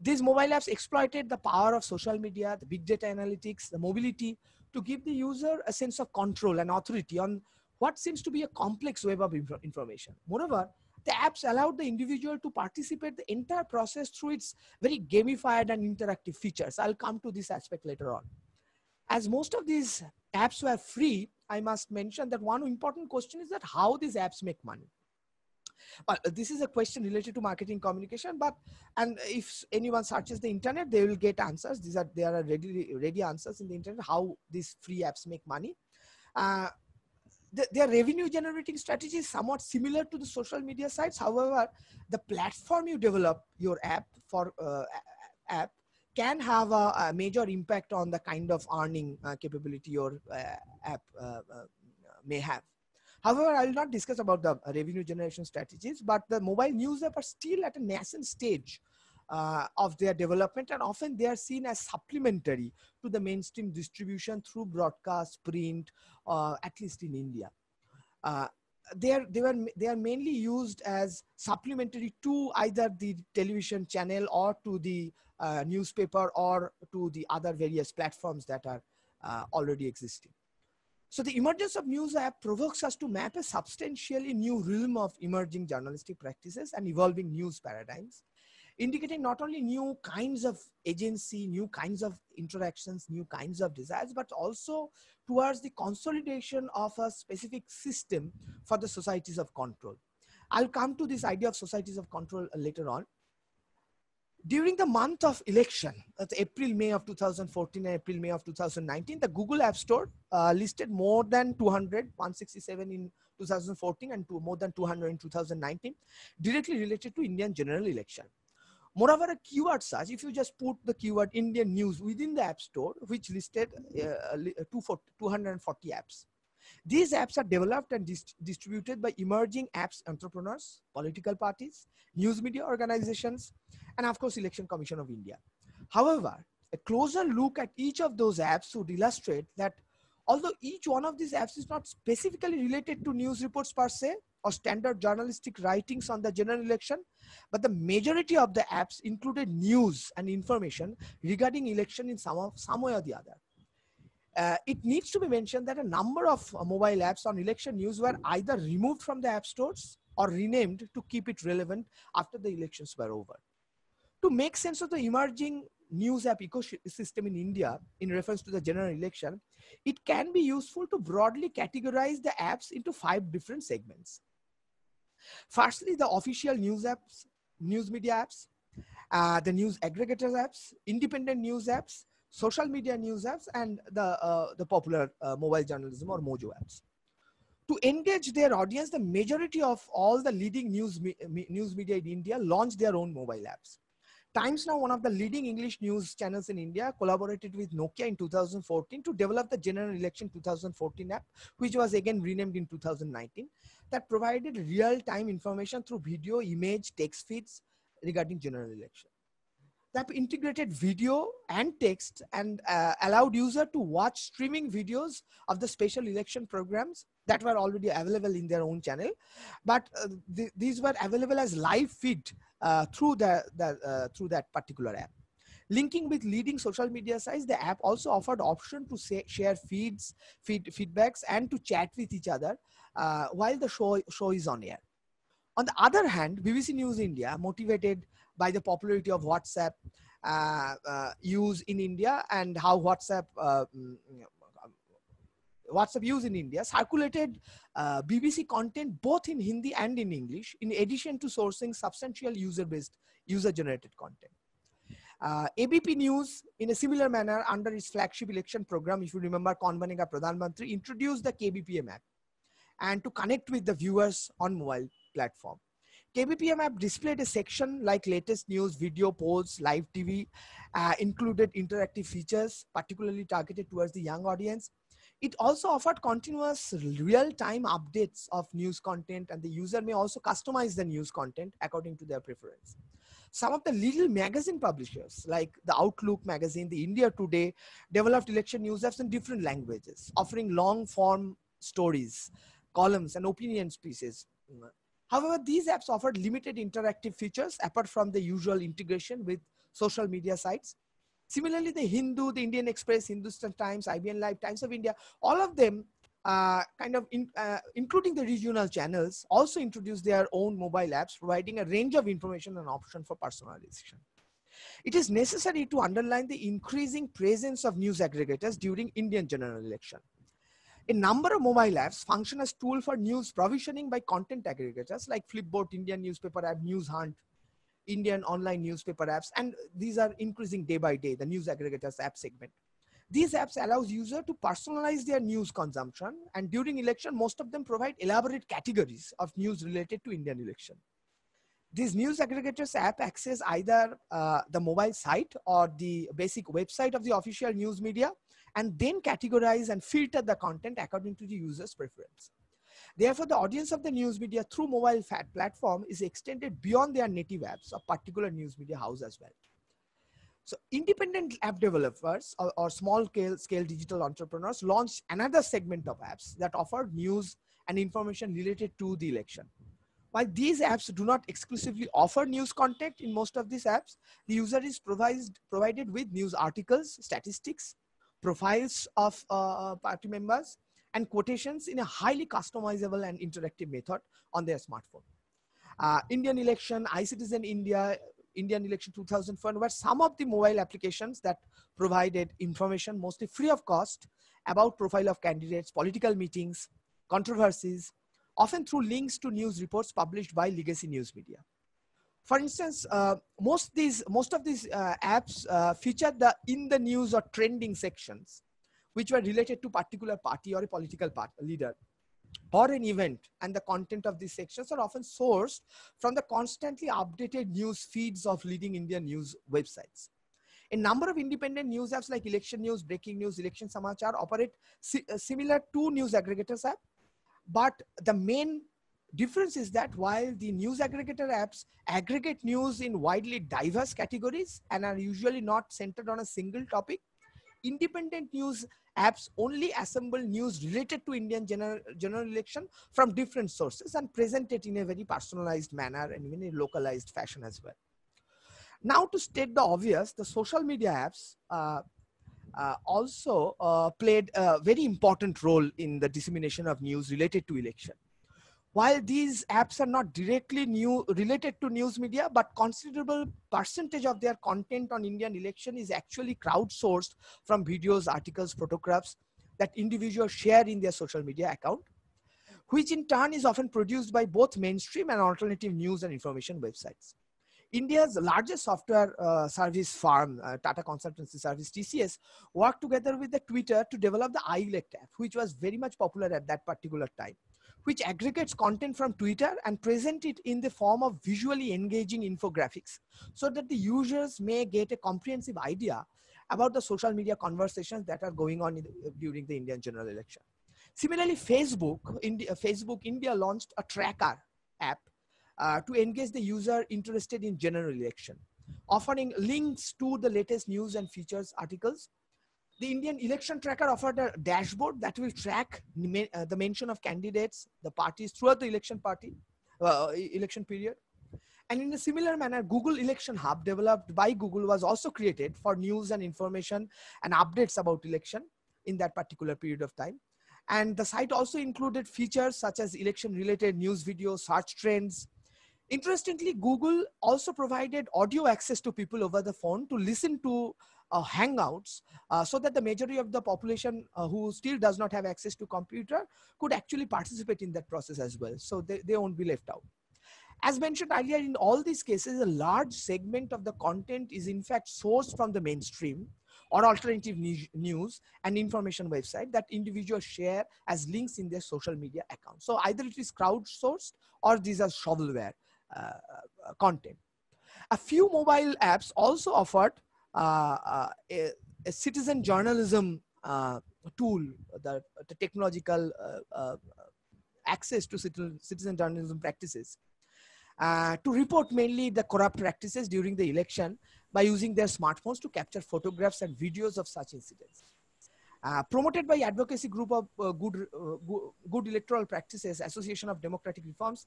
These mobile apps exploited the power of social media, the big data analytics, the mobility to give the user a sense of control and authority on what seems to be a complex web of information. Moreover, the apps allowed the individual to participate the entire process through its very gamified and interactive features. I'll come to this aspect later on. As most of these apps were free, I must mention that one important question is that how these apps make money. This is a question related to marketing communication, and if anyone searches the internet, they will get answers. There are ready answers in the internet how these free apps make money. Their revenue generating strategy is somewhat similar to the social media sites. However, the platform you develop your app for app can have a major impact on the kind of earning capability your app may have. However, I will not discuss about the revenue generation strategies, but the mobile news app are still at a nascent stage of their development, and often they are seen as supplementary to the mainstream distribution through broadcast, print, at least in India. They are mainly used as supplementary to either the television channel or to the newspaper or to the other various platforms that are already existing. So the emergence of news app provokes us to map a substantially new realm of emerging journalistic practices and evolving news paradigms, indicating not only new kinds of agency, new kinds of interactions, new kinds of desires, but also towards the consolidation of a specific system for the societies of control. I'll come to this idea of societies of control later on. During the month of election, April-May of 2014 and April-May of 2019, the Google App Store listed more than 167 in 2014 and more than 200 in 2019, directly related to Indian general election. Moreover, a keyword search, if you just put the keyword Indian news within the App Store, which listed 240 apps. These apps are developed and distributed by emerging apps entrepreneurs, political parties, news media organizations, and of course, Election Commission of India. However, a closer look at each of those apps would illustrate that although each one of these apps is not specifically related to news reports per se or standard journalistic writings on the general election, but the majority of the apps included news and information regarding election in some way or the other. It needs to be mentioned that a number of mobile apps on election news were either removed from the app stores or renamed to keep it relevant after the elections were over. To make sense of the emerging news app ecosystem in India in reference to the general election, it can be useful to broadly categorize the apps into 5 different segments. Firstly, the official news apps, news media apps, the news aggregators apps, independent news apps, social media news apps, and the popular mobile journalism or Mojo apps. To engage their audience, the majority of all the leading news media in India launched their own mobile apps. Times Now, one of the leading English news channels in India, collaborated with Nokia in 2014 to develop the General Election 2014 app, which was again renamed in 2019, that provided real-time information through video, image, text feeds regarding general election. The app integrated video and text and allowed user to watch streaming videos of the special election programs that were already available in their own channel, but these were available as live feed through that particular app. Linking with leading social media sites, the app also offered option to share feedbacks and to chat with each other while the show is on air. On the other hand, BBC News India, motivated by the popularity of WhatsApp use in India and how WhatsApp use in India, circulated BBC content both in Hindi and in English, in addition to sourcing substantial user-generated content. ABP News, in a similar manner, under its flagship election program, if you remember, Kaun Banega Pradhan Mantri, introduced the KBPM app and to connect with the viewers on mobile platform. KBPM app displayed a section like latest news, video, polls, live TV, included interactive features, particularly targeted towards the young audience. It also offered continuous real-time updates of news content, and the user may also customize the news content according to their preference. Some of the leading magazine publishers like the Outlook magazine, the India Today, developed election news apps in different languages, offering long-form stories, columns, and opinion pieces. However, these apps offered limited interactive features apart from the usual integration with social media sites. Similarly, the Hindu, the Indian Express, Hindustan Times, IBN Live, Times of India, all of them including the regional channels, also introduced their own mobile apps, providing a range of information and options for personalization. It is necessary to underline the increasing presence of news aggregators during Indian general election. A number of mobile apps function as tool for news provisioning by content aggregators like Flipboard, Indian newspaper app, News Hunt, Indian online newspaper apps, and these are increasing day by day, the news aggregators app segment. These apps allows users to personalize their news consumption, and during election, most of them provide elaborate categories of news related to Indian election. These news aggregators app access either the mobile site or the basic website of the official news media, and then categorize and filter the content according to the user's preference. Therefore, the audience of the news media through mobile platform is extended beyond their native apps of particular news media house as well. So independent app developers or small scale digital entrepreneurs launched another segment of apps that offered news and information related to the election. While these apps do not exclusively offer news content, in most of these apps, the user is provided with news articles, statistics, profiles of party members, and quotations in a highly customizable and interactive method on their smartphone. Indian election, ICTs in India, Indian election 2004 were some of the mobile applications that provided information mostly free of cost about profile of candidates, political meetings, controversies, often through links to news reports published by legacy news media. For instance, most of these apps featured the in the news or trending sections, which were related to particular party or a political leader or an event, and the content of these sections are often sourced from the constantly updated news feeds of leading Indian news websites. A number of independent news apps like Election News, Breaking News, Election Samachar operate similar to news aggregators app. But the main difference is that while the news aggregator apps aggregate news in widely diverse categories and are usually not centered on a single topic, independent news apps only assemble news related to Indian general election from different sources and present it in a very personalized manner and in a localized fashion as well. Now, to state the obvious, the social media apps also played a very important role in the dissemination of news related to election. While these apps are not directly related to news media, but considerable percentage of their content on Indian election is actually crowdsourced from videos, articles, photographs that individuals share in their social media account, which in turn is often produced by both mainstream and alternative news and information websites. India's largest software service firm, Tata Consultancy Service, TCS, worked together with the Twitter to develop the iElect app, which was very much popular at that particular time, which aggregates content from Twitter and present it in the form of visually engaging infographics so that the users may get a comprehensive idea about the social media conversations that are going on during the Indian general election. Similarly, Facebook India launched a tracker app to engage the user interested in general election, offering links to the latest news and features articles. The Indian election tracker offered a dashboard that will track the mention of candidates, the parties throughout the election period. And in a similar manner, Google Election Hub, developed by Google, was also created for news and information and updates about election in that particular period of time. And the site also included features such as election-related news videos, search trends. Interestingly, Google also provided audio access to people over the phone to listen to Hangouts so that the majority of the population who still does not have access to computer could actually participate in that process as well. So they won't be left out. As mentioned earlier, in all these cases, a large segment of the content is in fact sourced from the mainstream or alternative news and information website that individuals share as links in their social media accounts. So either it is crowdsourced or these are shovelware content. A few mobile apps also offered a citizen journalism tool, the technological access to citizen journalism practices to report mainly the corrupt practices during the election by using their smartphones to capture photographs and videos of such incidents. Promoted by advocacy group of Good Electoral Practices, Association of Democratic Reforms,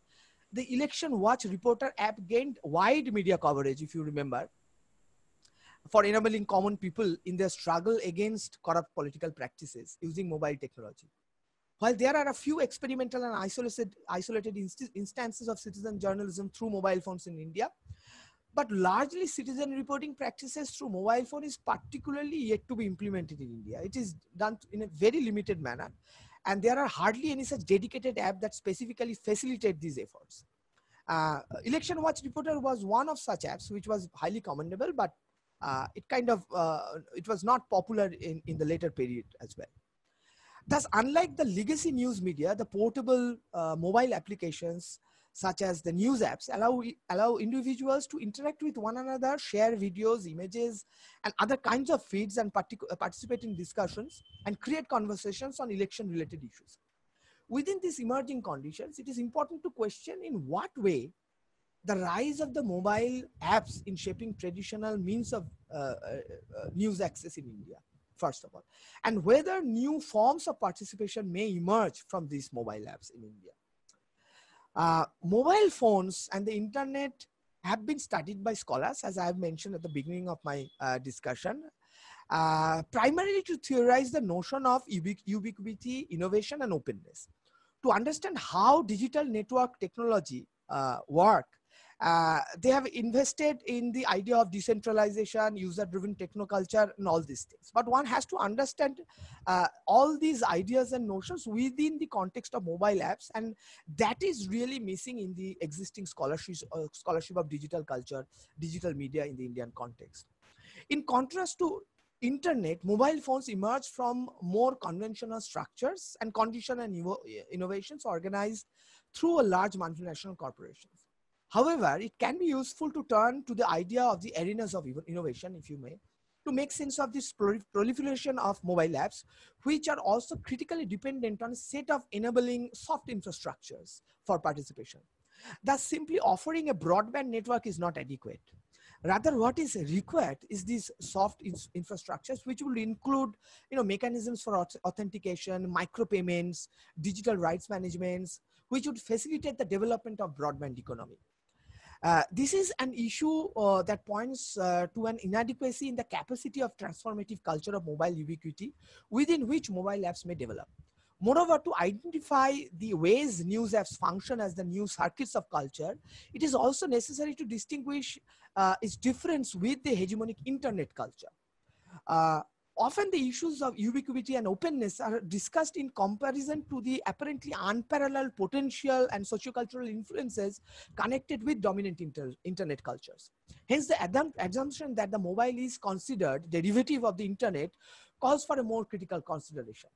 the Election Watch Reporter app gained wide media coverage, if you remember, for enabling common people in their struggle against corrupt political practices using mobile technology. While there are a few experimental and isolated instances of citizen journalism through mobile phones in India, but largely citizen reporting practices through mobile phone is particularly yet to be implemented in India. It is done in a very limited manner, and there are hardly any such dedicated app that specifically facilitate these efforts. Election Watch Reporter was one of such apps, which was highly commendable, but it was not popular in the later period as well. Thus, unlike the legacy news media, the portable mobile applications such as the news apps allow individuals to interact with one another, share videos, images, and other kinds of feeds, and participate in discussions and create conversations on election-related issues. Within these emerging conditions, it is important to question in what way the rise of the mobile apps in shaping traditional means of news access in India, first of all, and whether new forms of participation may emerge from these mobile apps in India. Mobile phones and the internet have been studied by scholars, as I have mentioned at the beginning of my discussion, primarily to theorize the notion of ubiquity, innovation, and openness. To understand how digital network technology work, they have invested in the idea of decentralization, user-driven technoculture, and all these things. But one has to understand all these ideas and notions within the context of mobile apps, and that is really missing in the existing scholarship of digital culture, digital media in the Indian context. In contrast to internet, mobile phones emerged from more conventional structures and condition and innovations organized through a large multinational corporations. However, it can be useful to turn to the idea of the arenas of innovation, if you may, to make sense of this proliferation of mobile apps, which are also critically dependent on a set of enabling soft infrastructures for participation. Thus, simply offering a broadband network is not adequate. Rather, what is required is these soft infrastructures, which will include, mechanisms for authentication, micropayments, digital rights management, which would facilitate the development of broadband economy. This is an issue that points to an inadequacy in the capacity of transformative culture of mobile ubiquity within which mobile apps may develop. Moreover, to identify the ways news apps function as the new circuits of culture, it is also necessary to distinguish its difference with the hegemonic internet culture. Often the issues of ubiquity and openness are discussed in comparison to the apparently unparalleled potential and sociocultural influences connected with dominant internet cultures. Hence, the assumption that the mobile is considered derivative of the internet calls for a more critical consideration.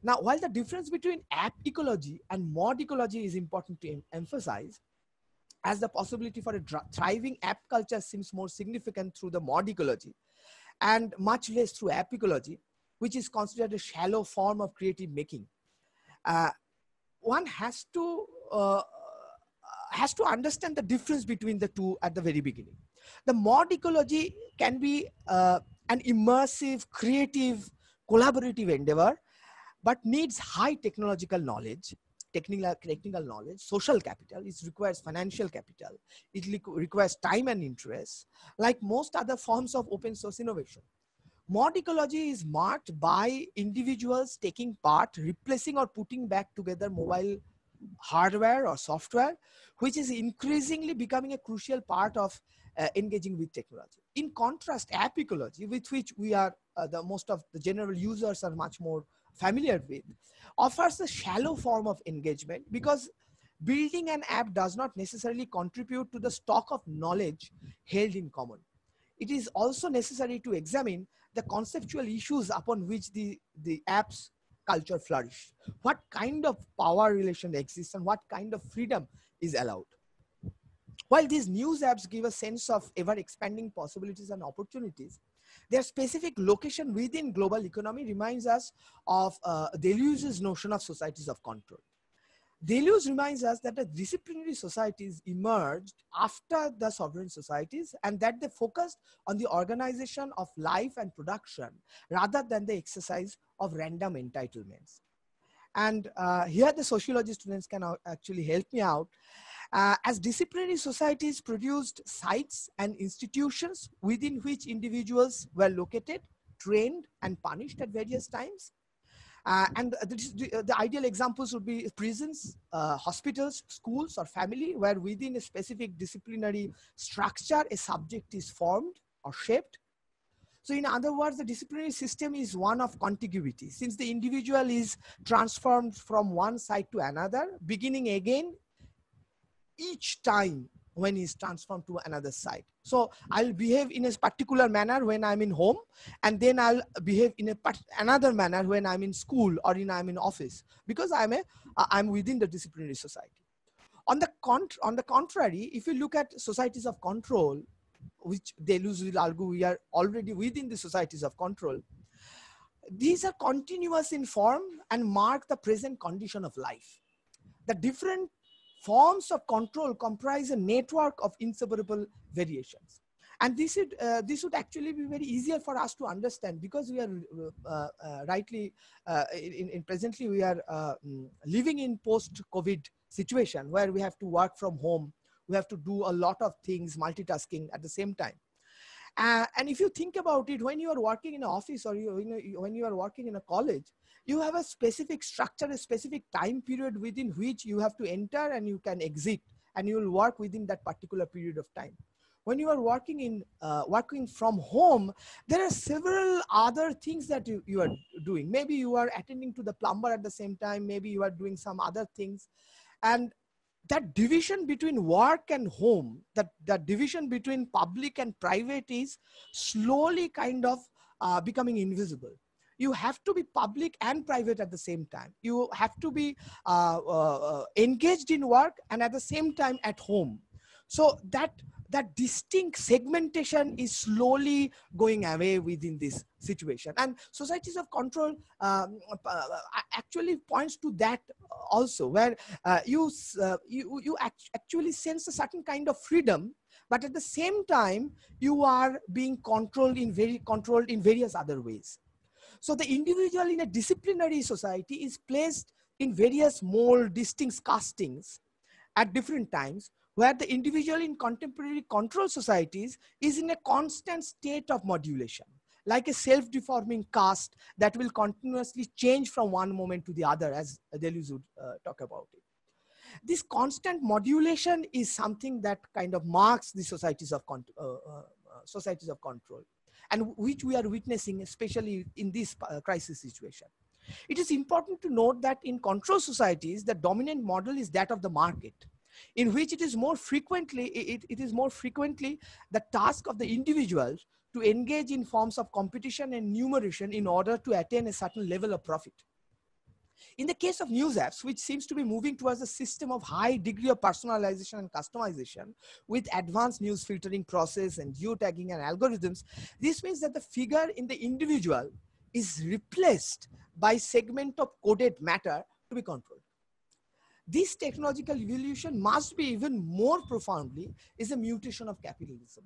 Now, while the difference between app ecology and mod ecology is important to emphasize, as the possibility for a thriving app culture seems more significant through the mod ecology, and much less through app ecology, which is considered a shallow form of creative making. One has to understand the difference between the two at the very beginning. The mod ecology can be an immersive, creative, collaborative endeavor, but needs high technological knowledge, technical knowledge, social capital. It requires financial capital. It requires time and interest, like most other forms of open source innovation. Mod ecology is marked by individuals taking part, replacing or putting back together mobile hardware or software, which is increasingly becoming a crucial part of engaging with technology. In contrast, app ecology, with which we are most of the general users are much more familiar with, offers a shallow form of engagement because building an app does not necessarily contribute to the stock of knowledge held in common. It is also necessary to examine the conceptual issues upon which the app's culture flourished. What kind of power relation exists and what kind of freedom is allowed. While these news apps give a sense of ever expanding possibilities and opportunities, their specific location within global economy reminds us of Deleuze's notion of societies of control. Deleuze reminds us that the disciplinary societies emerged after the sovereign societies and that they focused on the organization of life and production rather than the exercise of random entitlements. And here the sociology students can actually help me out. As disciplinary societies produced sites and institutions within which individuals were located, trained, and punished at various times. And the ideal examples would be prisons, hospitals, schools, or family, where within a specific disciplinary structure, a subject is formed or shaped. So in other words, the disciplinary system is one of contiguity, since the individual is transformed from one side to another, beginning again each time when he's transformed to another side. So I'll behave in a particular manner when I'm in home, and then I'll behave in another manner when I'm in school or I'm in office, because I'm within the disciplinary society. On the contrary, if you look at societies of control, which Deleuze will argue we are already within the societies of control, these are continuous in form and mark the present condition of life. The different forms of control comprise a network of inseparable variations. And this would actually be very easier for us to understand, because we are presently we are living in post-COVID situation where we have to work from home. We have to do a lot of things, multitasking at the same time. And if you think about it, when you are working in an office or when you are working in a college, you have a specific structure, a specific time period within which you have to enter and you can exit, and you will work within that particular period of time. When you are working from home, there are several other things that you are doing. Maybe you are attending to the plumber at the same time. Maybe you are doing some other things. And that division between work and home, that division between public and private is slowly kind of becoming invisible. You have to be public and private at the same time. You have to be engaged in work and at the same time at home. So that distinct segmentation is slowly going away within this situation, and societies of control actually points to that also, where you actually sense a certain kind of freedom, but at the same time you are being controlled in various other ways. So the individual in a disciplinary society is placed in various more distinct castings at different times, where the individual in contemporary control societies is in a constant state of modulation, like a self-deforming caste that will continuously change from one moment to the other, as Deleuze would talk about it. This constant modulation is something that kind of marks the societies of control, and which we are witnessing, especially in this crisis situation. It is important to note that in control societies, the dominant model is that of the market, in which it is more frequently the task of the individual to engage in forms of competition and numeration in order to attain a certain level of profit. In the case of news apps, which seems to be moving towards a system of high degree of personalization and customization with advanced news filtering process and geotagging and algorithms, this means that the figure in the individual is replaced by segment of coded matter to be controlled. This technological evolution must be even more profoundly is a mutation of capitalism.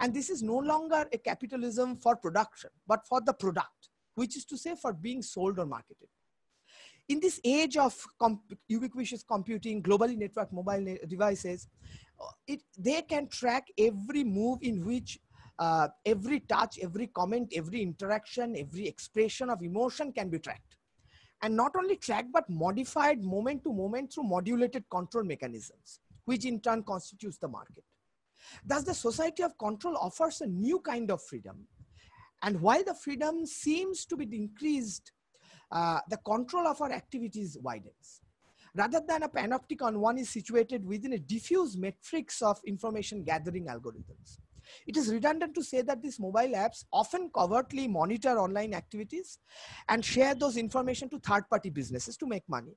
And this is no longer a capitalism for production, but for the product, which is to say for being sold or marketed. In this age of ubiquitous computing, globally networked mobile devices, they can track every move in which every touch, every comment, every interaction, every expression of emotion can be tracked. And not only tracked, but modified moment to moment through modulated control mechanisms, which in turn constitutes the market. Thus, the society of control offers a new kind of freedom. And while the freedom seems to be increased, the control of our activities widens. Rather than a panopticon, one is situated within a diffuse matrix of information gathering algorithms. It is redundant to say that these mobile apps often covertly monitor online activities and share those information to third-party businesses to make money,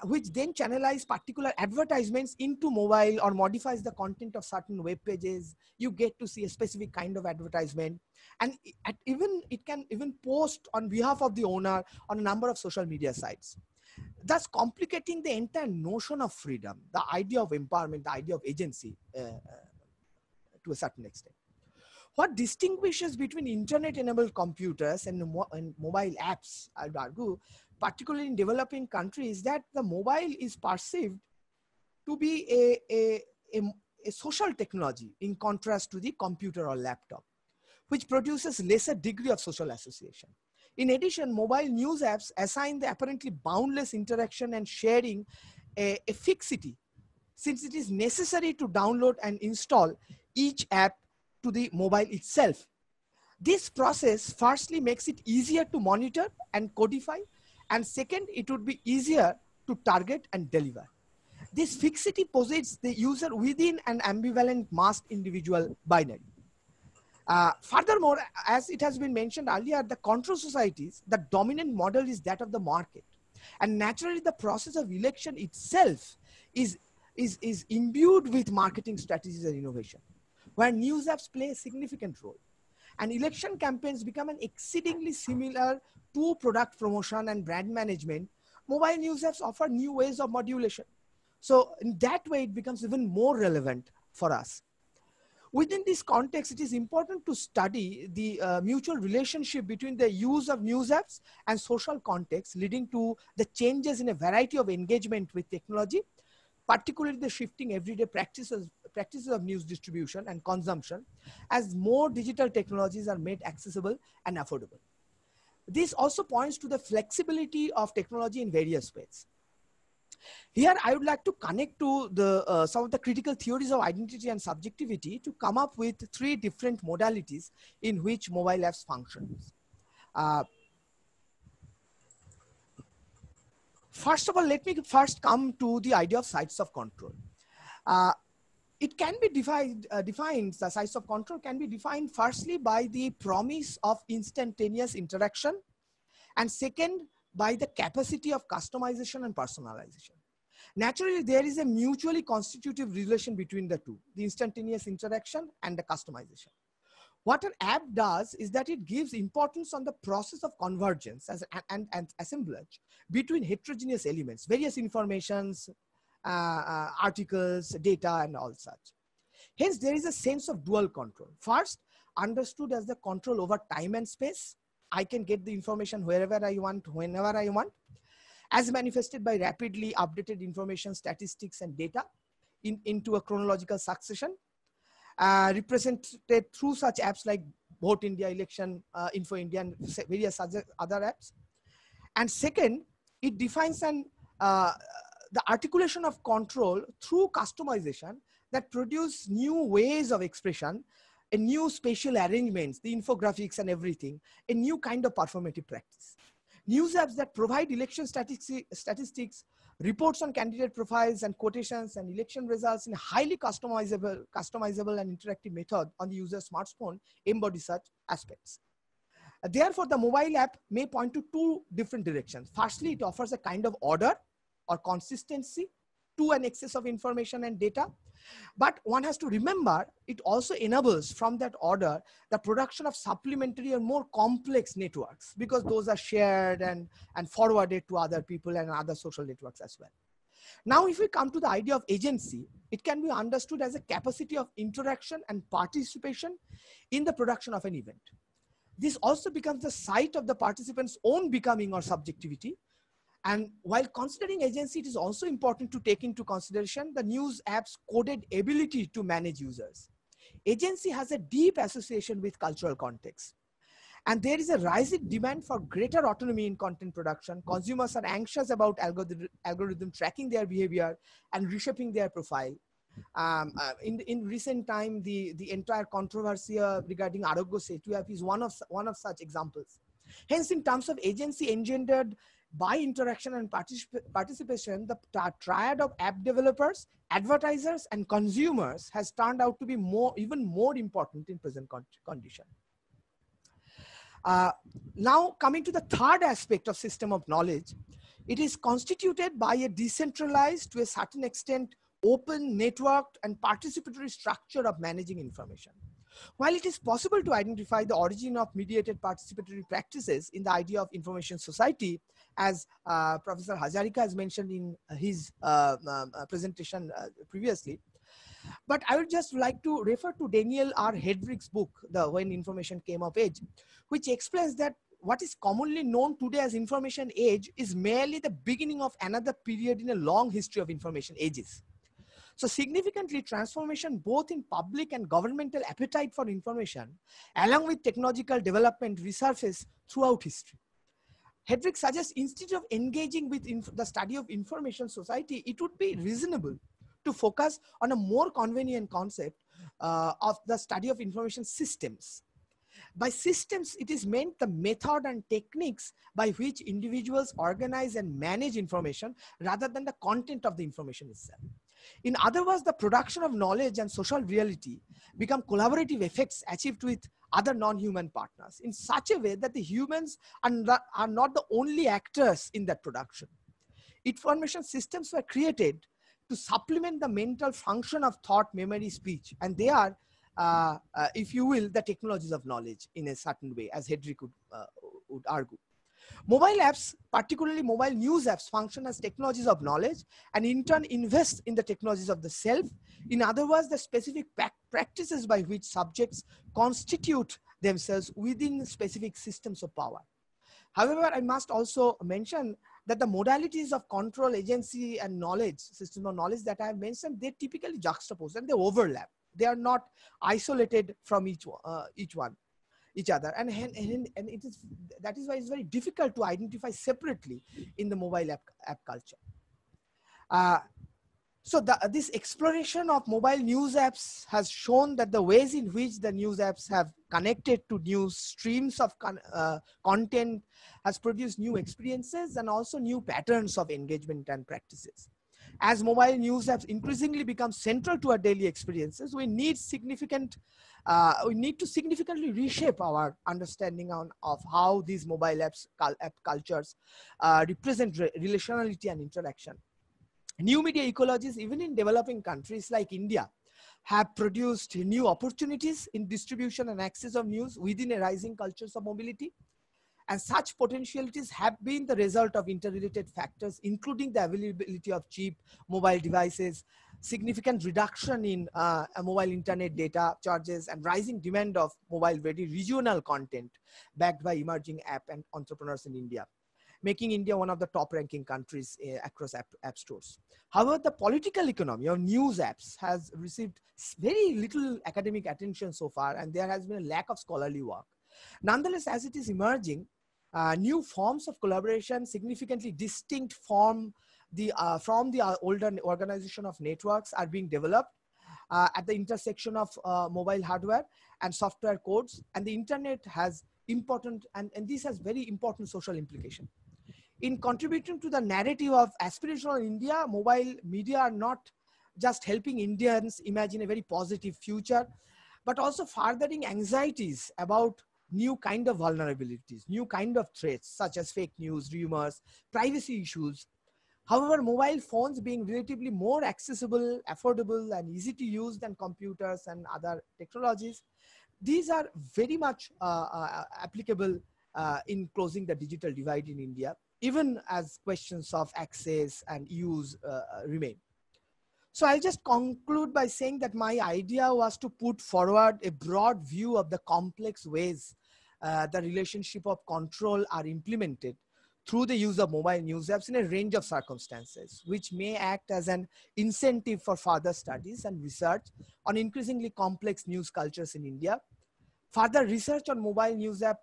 which then channelize particular advertisements into mobile or modifies the content of certain web pages. You get to see a specific kind of advertisement, and it can even post on behalf of the owner on a number of social media sites, thus complicating the entire notion of freedom, the idea of empowerment, the idea of agency to a certain extent. What distinguishes between internet-enabled computers and mobile apps, I would argue, particularly in developing countries, is that the mobile is perceived to be a social technology in contrast to the computer or laptop, which produces lesser degree of social association. In addition, mobile news apps assign the apparently boundless interaction and sharing a fixity, since it is necessary to download and install each app to the mobile itself. This process firstly makes it easier to monitor and codify, and second, it would be easier to target and deliver. This fixity positions the user within an ambivalent masked individual binary. Furthermore, as it has been mentioned earlier, the control societies, the dominant model is that of the market. And naturally, the process of election itself is imbued with marketing strategies and innovation, where news apps play a significant role. And election campaigns become an exceedingly similar to product promotion and brand management. Mobile news apps offer new ways of modulation. So in that way, it becomes even more relevant for us. Within this context, it is important to study the mutual relationship between the use of news apps and social context, leading to the changes in a variety of engagement with technology, particularly the shifting everyday practices of news distribution and consumption as more digital technologies are made accessible and affordable. This also points to the flexibility of technology in various ways. Here, I would like to connect to the, some of the critical theories of identity and subjectivity to come up with 3 different modalities in which mobile apps function. First of all, let me first come to the idea of sites of control. It can be the sites of control can be defined firstly by the promise of instantaneous interaction, and second, by the capacity of customization and personalization. Naturally, there is a mutually constitutive relation between the two, the instantaneous interaction and the customization. What an app does is that it gives importance on the process of convergence and assemblage between heterogeneous elements, various informations, articles, data, and all such. Hence, there is a sense of dual control. First, understood as the control over time and space. I can get the information wherever I want, whenever I want, as manifested by rapidly updated information, statistics, and data into a chronological succession, represented through such apps like Vote India, Election Info India, and various other apps. And second, it defines the articulation of control through customization that produce new ways of expression, a new spatial arrangements, the infographics and everything, a new kind of performative practice. News apps that provide election statistics, reports on candidate profiles and quotations and election results in a highly customizable and interactive method on the user's smartphone embody such aspects. Therefore, the mobile app may point to two different directions. Firstly, it offers a kind of order or consistency to an excess of information and data. But one has to remember, it also enables from that order the production of supplementary or more complex networks, because those are shared and forwarded to other people and other social networks as well. Now, if we come to the idea of agency, it can be understood as a capacity of interaction and participation in the production of an event. This also becomes the site of the participant's own becoming or subjectivity. And while considering agency, it is also important to take into consideration the news app's coded ability to manage users. Agency has a deep association with cultural context. And there is a rising demand for greater autonomy in content production. Consumers are anxious about algorithm tracking their behavior and reshaping their profile. In recent time, the entire controversy regarding Arogya Setu app is one of such examples. Hence, in terms of agency engendered by interaction and participation, the triad of app developers, advertisers, and consumers has turned out to be even more important in present condition. Now, coming to the third aspect of system of knowledge, it is constituted by a decentralized, to a certain extent, open, networked, and participatory structure of managing information. While it is possible to identify the origin of mediated participatory practices in the idea of information society, as Professor Hazarika has mentioned in his presentation previously, but I would just like to refer to Daniel R. Hedrick's book, When Information Came of Age, which explains that what is commonly known today as information age is merely the beginning of another period in a long history of information ages. So significantly, transformation both in public and governmental appetite for information, along with technological development, resurface throughout history. Hedrick suggests instead of engaging with the study of information society, it would be reasonable to focus on a more convenient concept of the study of information systems. By systems, it is meant the method and techniques by which individuals organize and manage information rather than the content of the information itself. In other words, the production of knowledge and social reality become collaborative effects achieved with other non-human partners in such a way that the humans are not the only actors in that production. Information systems were created to supplement the mental function of thought, memory, speech, and they are, if you will, the technologies of knowledge in a certain way, as Hedrick would argue. Mobile apps, particularly mobile news apps, function as technologies of knowledge and in turn invest in the technologies of the self. In other words, the specific practices by which subjects constitute themselves within specific systems of power. However, I must also mention that the modalities of control, agency, and knowledge, system of knowledge that I have mentioned, they typically juxtapose and they overlap. They are not isolated from each other, and it is, that is why it's very difficult to identify separately in the mobile app culture. So this exploration of mobile news apps has shown that the ways in which the news apps have connected to new streams of content has produced new experiences and also new patterns of engagement and practices. As mobile news apps increasingly become central to our daily experiences, we need to significantly reshape our understanding of how these mobile app cultures represent relationality and interaction. New media ecologies, even in developing countries like India, have produced new opportunities in distribution and access of news within a rising cultures of mobility. And such potentialities have been the result of interrelated factors, including the availability of cheap mobile devices, significant reduction in mobile internet data charges, and rising demand of mobile-ready regional content backed by emerging app and entrepreneurs in India, making India one of the top-ranking countries across app stores. However, the political economy of news apps has received very little academic attention so far, and there has been a lack of scholarly work. Nonetheless, as it is emerging, new forms of collaboration, significantly distinct from the older organization of networks, are being developed at the intersection of mobile hardware and software codes, and the internet has important, and this has very important social implication. In contributing to the narrative of aspirational India, mobile media are not just helping Indians imagine a very positive future, but also furthering anxieties about new kind of vulnerabilities, new kind of threats, such as fake news, rumors, privacy issues. However, mobile phones being relatively more accessible, affordable, and easy to use than computers and other technologies, these are very much applicable in closing the digital divide in India, even as questions of access and use remain. So I'll just conclude by saying that my idea was to put forward a broad view of the complex ways the relationship of control are implemented through the use of mobile news apps in a range of circumstances, which may act as an incentive for further studies and research on increasingly complex news cultures in India. Further research on mobile news app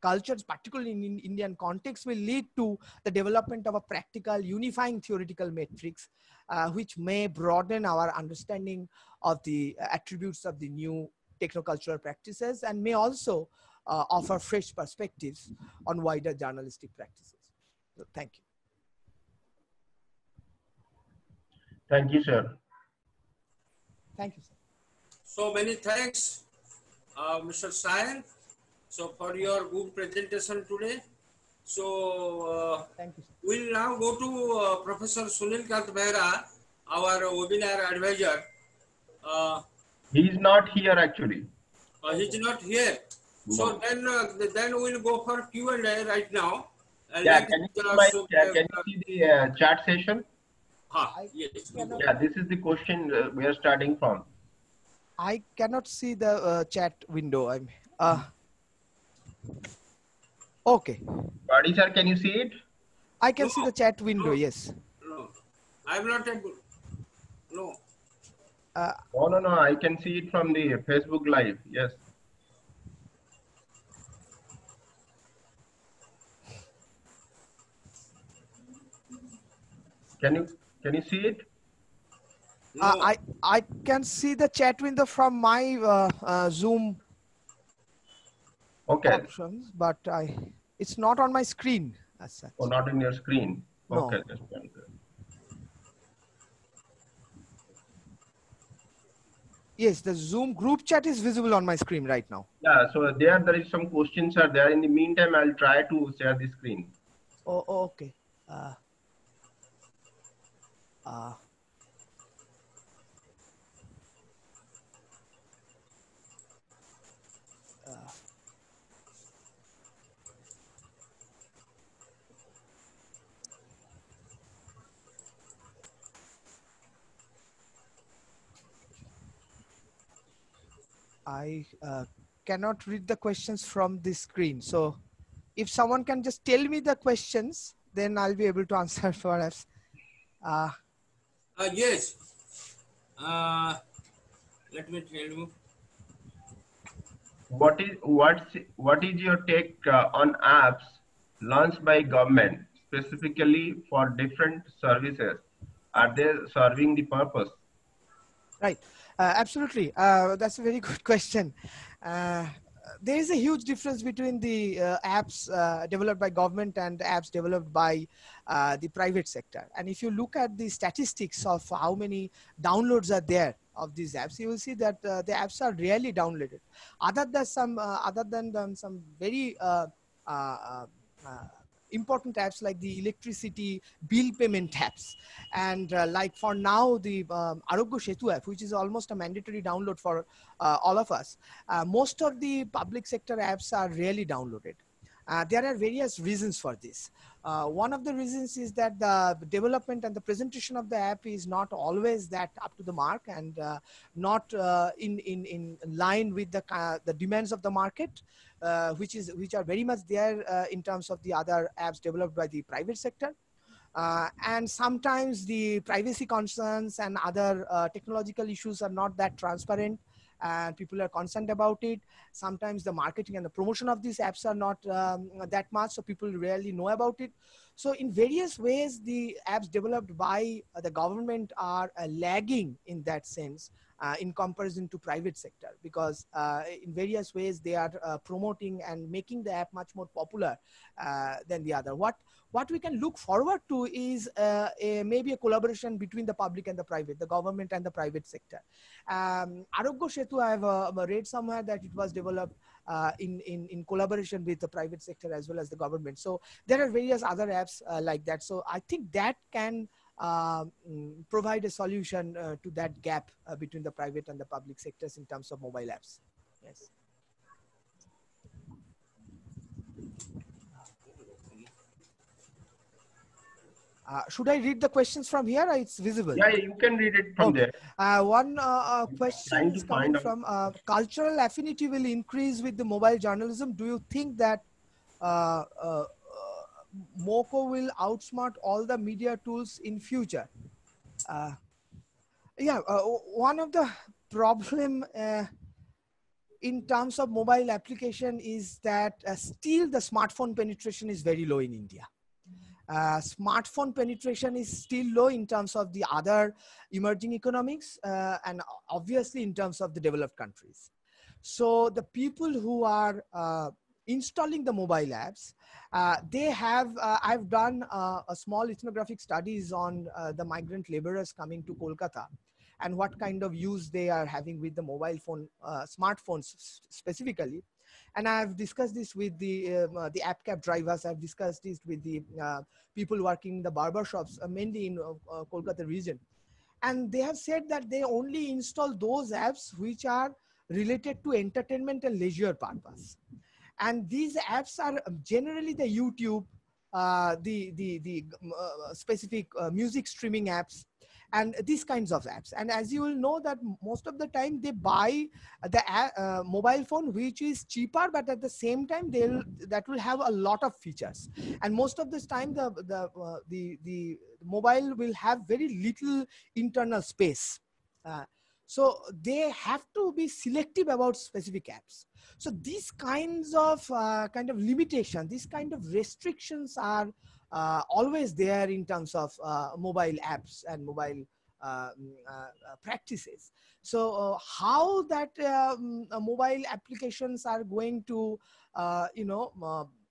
cultures, particularly in Indian context, will lead to the development of a practical, unifying theoretical metrics, which may broaden our understanding of the attributes of the new technocultural practices, and may also offer fresh perspectives on wider journalistic practices. So, thank you. Thank you, sir. Thank you, sir. So many thanks, Mr. Saayan, so for your good presentation today. So thank you, sir. We'll now go to Professor Sunil Kant Behra, our webinar advisor. He is not here actually. He's not here. No. So then we'll go for Q&A right now. Yeah, can you see the chat session? Yes. Yeah, this is the question we are starting from. I cannot see the chat window. Okay. Padi sir, can you see it? I can see the chat window, yes. No, I'm not able. No. No, I can see it from the Facebook Live, yes. Can you see it? No. I can see the chat window from my Zoom options, but it's not on my screen as such. Oh, not in your screen. No. Okay, that's fine. Yes, the Zoom group chat is visible on my screen right now. Yeah, so there is some questions are there. In the meantime, I'll try to share the screen. Oh, okay. I cannot read the questions from this screen. So if someone can just tell me the questions, then I'll be able to answer perhaps. Yes. Let me tell you. What is your take on apps launched by government specifically for different services? Are they serving the purpose? Right. Absolutely. That's a very good question. There is a huge difference between the apps developed by government and apps developed by the private sector. And if you look at the statistics of how many downloads are there of these apps, you will see that the apps are rarely downloaded. Other than some very important apps like the electricity bill payment apps. And like for now, the Arogya Setu app, which is almost a mandatory download for all of us. Most of the public sector apps are rarely downloaded. There are various reasons for this. One of the reasons is that the development and the presentation of the app is not always that up to the mark, and not in line with the demands of the market, which are very much there in terms of the other apps developed by the private sector. And sometimes the privacy concerns and other technological issues are not that transparent, and people are concerned about it. Sometimes the marketing and the promotion of these apps are not that much, so people rarely know about it. So in various ways, the apps developed by the government are lagging in that sense in comparison to private sector, because in various ways they are promoting and making the app much more popular than the other. What we can look forward to is maybe a collaboration between the public and the private, the government and the private sector. Arogya Setu, I have read somewhere that it was developed in collaboration with the private sector as well as the government. So there are various other apps like that. So I think that can provide a solution to that gap between the private and the public sectors in terms of mobile apps. Yes. Should I read the questions from here, or it's visible? Yeah, you can read it from there. One question is coming from cultural affinity will increase with the mobile journalism. Do you think that MoCo will outsmart all the media tools in future? Yeah, one of the problem in terms of mobile application is that still the smartphone penetration is very low in India. Smartphone penetration is still low in terms of the other emerging economics and obviously in terms of the developed countries. So the people who are installing the mobile apps, they have, I've done a small ethnographic studies on the migrant laborers coming to Kolkata and what kind of use they are having with the mobile phone, smartphones specifically. And I've discussed this with the app cab drivers. I've discussed this with the people working in the barber shops, mainly in Kolkata region. And they have said that they only install those apps which are related to entertainment and leisure purpose. And these apps are generally the YouTube, the specific music streaming apps, and these kinds of apps. And as you will know that most of the time they buy the mobile phone which is cheaper, but at the same time that will have a lot of features. And most of this time the mobile will have very little internal space. So they have to be selective about specific apps. So these kinds of limitation, these kind of restrictions are always there in terms of mobile apps and mobile practices. So how that mobile applications are going to,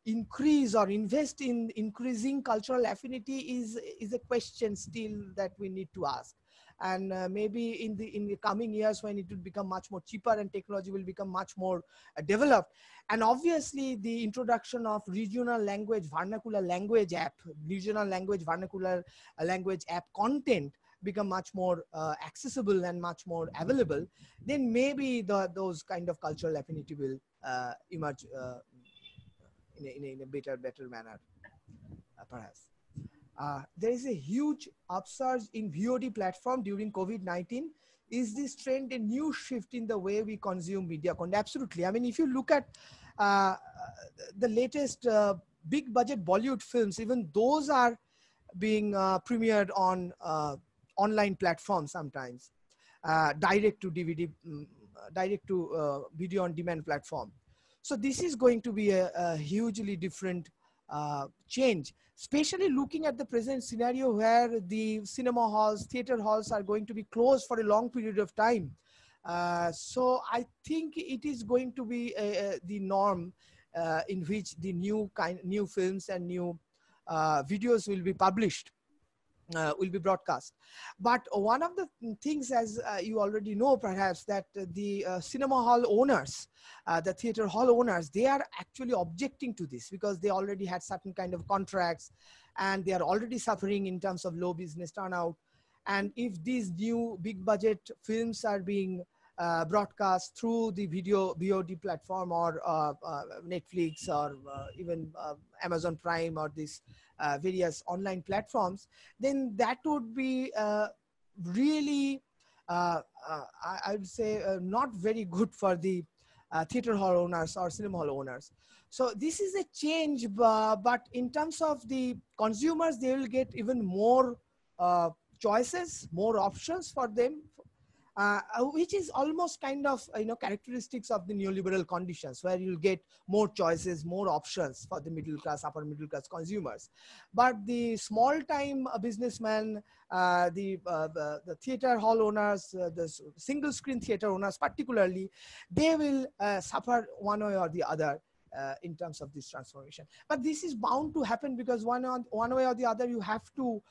increase or invest in increasing cultural affinity is a question still that we need to ask. And maybe in the coming years, when it will become much more cheaper and technology will become much more developed, and obviously the introduction of regional language vernacular language app, regional language vernacular language app content become much more accessible and much more available, then maybe those kind of cultural affinity will emerge in a better manner, perhaps. There is a huge upsurge in VOD platform during COVID-19. Is this trend a new shift in the way we consume media content? Absolutely. I mean, if you look at the latest big budget Bollywood films, even those are being premiered on online platforms sometimes, direct to DVD, direct to video on demand platform. So this is going to be a hugely different change, especially looking at the present scenario where the cinema halls, theater halls are going to be closed for a long period of time. So I think it is going to be the norm in which the new films and new videos will be published. will be broadcast. But one of the things, as you already know perhaps, that the cinema hall owners, the theater hall owners, they are actually objecting to this because they already had certain kind of contracts and they are already suffering in terms of low business turnout. And if these new big budget films are being broadcast through the video VOD platform or Netflix or even Amazon Prime or these various online platforms, then that would be really, I would say, not very good for the theater hall owners or cinema hall owners. So this is a change, but in terms of the consumers, they will get even more choices, more options for them, which is almost kind of, characteristics of the neoliberal conditions, where you'll get more choices, more options for the middle class, upper middle class consumers. But the small time businessmen, the theater hall owners, the single screen theater owners particularly, they will suffer one way or the other in terms of this transformation. But this is bound to happen because one way or the other, you have to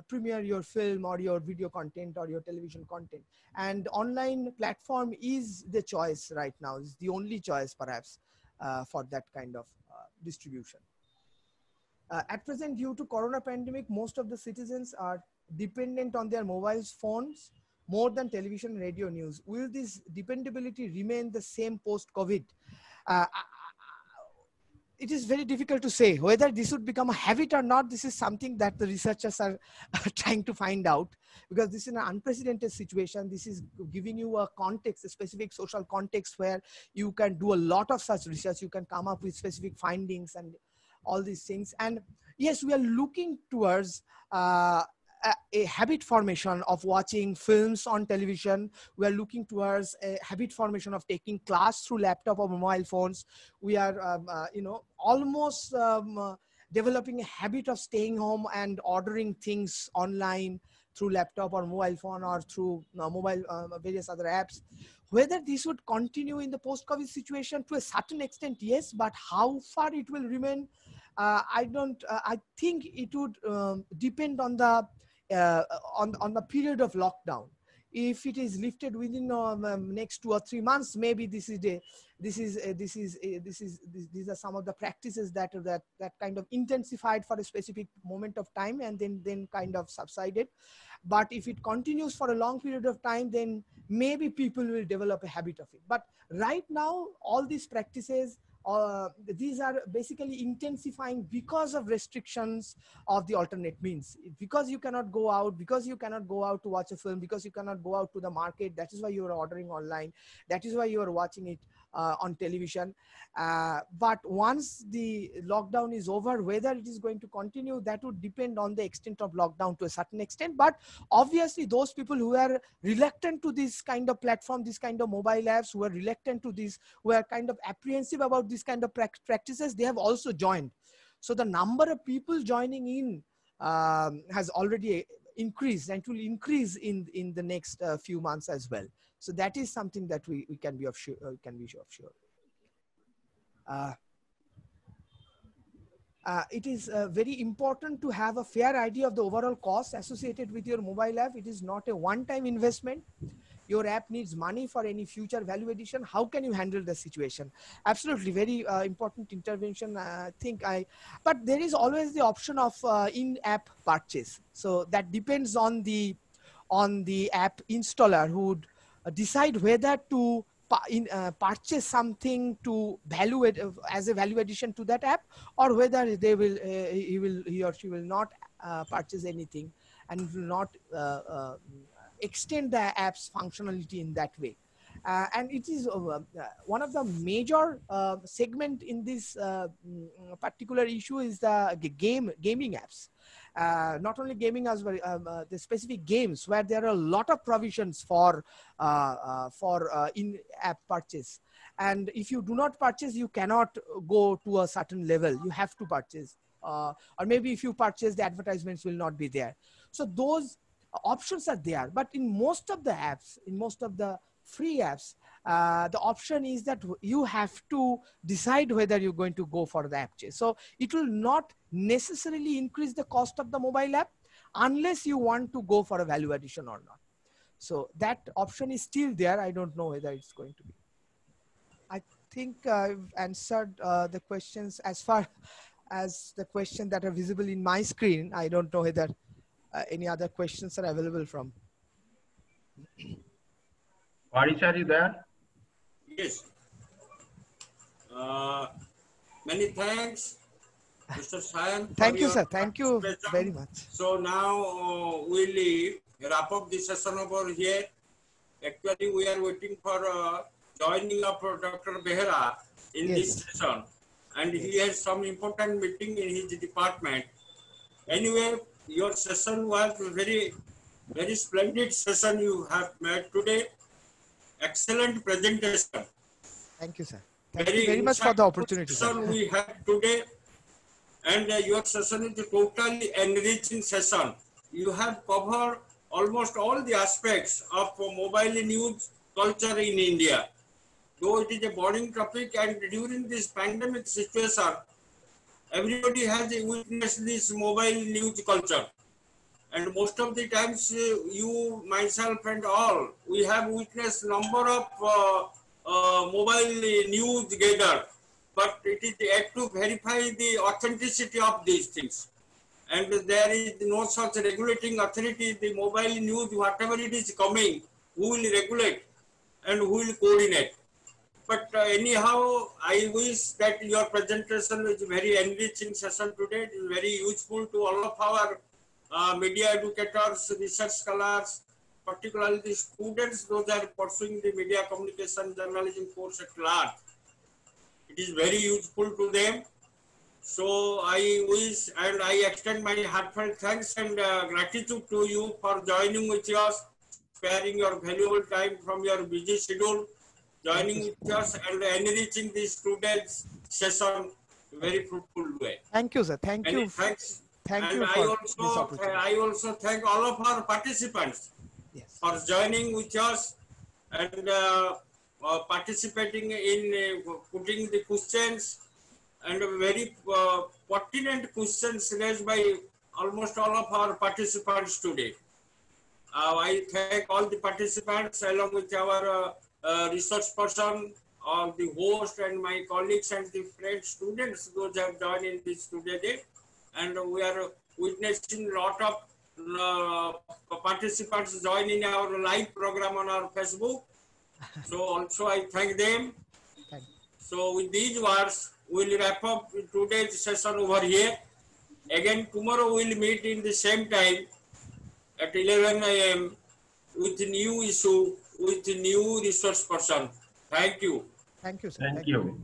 premiere your film or your video content or your television content. And online platform is the choice right now, is the only choice perhaps for that kind of distribution. At present, due to corona pandemic, most of the citizens are dependent on their mobile phones more than television, radio, news. Will this dependability remain the same post-COVID? It is very difficult to say whether this would become a habit or not. This is something that the researchers are trying to find out, because this is an unprecedented situation. This is giving you a context, a specific social context, where you can do a lot of such research. You can come up with specific findings and all these things. And yes, we are looking towards a habit formation of watching films on television. We are looking towards a habit formation of taking class through laptop or mobile phones. We are, almost developing a habit of staying home and ordering things online through laptop or mobile phone or through mobile various other apps. Whether this would continue in the post-COVID situation, to a certain extent, yes, but how far it will remain, I think it would depend on the period of lockdown. If it is lifted within next 2 or 3 months, maybe these are some of the practices that kind of intensified for a specific moment of time and then kind of subsided. But if it continues for a long period of time, then maybe people will develop a habit of it. But right now, all these practices, these are basically intensifying because of restrictions of the alternate means. Because you cannot go out, to watch a film, because you cannot go out to the market, that is why you are ordering online, that is why you are watching it on television. But once the lockdown is over, whether it is going to continue, that would depend on the extent of lockdown to a certain extent. But obviously, those people who are reluctant to this kind of platform, this kind of mobile apps, who are reluctant to this, who are kind of apprehensive about this kind of practices, they have also joined. So the number of people joining in has already increased and will increase in the next few months as well. So that is something that we can be sure. It is very important to have a fair idea of the overall cost associated with your mobile app. It is not a one-time investment. Your app needs money for any future value addition. How can you handle the situation? Absolutely, very important intervention, but there is always the option of in-app purchase. So that depends on the app installer, who would decide whether to purchase something to value it as a value addition to that app, or whether he or she will not purchase anything and will not extend the app's functionality in that way. And it is one of the major segment in this particular issue is the gaming apps. Not only gaming as well, the specific games where there are a lot of provisions for in-app purchase. And if you do not purchase, you cannot go to a certain level. You have to purchase. Or maybe if you purchase, the advertisements will not be there. So those options are there. But in most of the apps, in most of the free apps, the option is that you have to decide whether you're going to go for the app chase. So it will not necessarily increase the cost of the mobile app. unless you want to go for a value addition or not. So that option is still there. I don't know whether it's going to be. I think I've answered the questions as far as the questions that are visible in my screen. I don't know whether any other questions are available from. Parish, are you there? Yes. Many thanks, Mr. Saayan. Thank you, sir. Thank you very much. So now we'll wrap up this session over here. Actually, we are waiting for joining up Dr. Behera in this session. And he has some important meeting in his department. Anyway, your session was very, very splendid session you have made today. Excellent presentation. Thank you, sir. Thank you very much for the opportunity. Session we had today, and your session is a totally enriching session. You have covered almost all the aspects of mobile news culture in India. Though it is a burning topic, and during this pandemic situation, everybody has witnessed this mobile news culture. And most of the times, you, myself, and all, we have witnessed number of mobile news gathered, but it is yet to verify the authenticity of these things. And there is no such regulating authority. The mobile news, whatever it is coming, who will regulate and who will coordinate. But anyhow, I wish that your presentation is very enriching session today. It is very useful to all of our media educators, research scholars, particularly the students, those are pursuing the media communication journalism course at large. It is very useful to them. So I wish and I extend my heartfelt thanks and gratitude to you for joining with us, sparing your valuable time from your busy schedule, joining with us and enriching the students' session very fruitful way. Thank you, sir. Thank Many you. Thanks. Thank and you for this opportunity. I also thank all of our participants for joining with us and participating in putting the questions and very pertinent questions raised by almost all of our participants today. I thank all the participants along with our research person, all the host and my colleagues and the friends, students, those have joined in this today. And we are witnessing a lot of participants joining our live program on our Facebook. So also I thank them. So with these words, we'll wrap up today's session over here. Again, tomorrow we'll meet in the same time at 11 a.m. with a new issue, with a new resource person. Thank you. Thank you, sir. Thank you.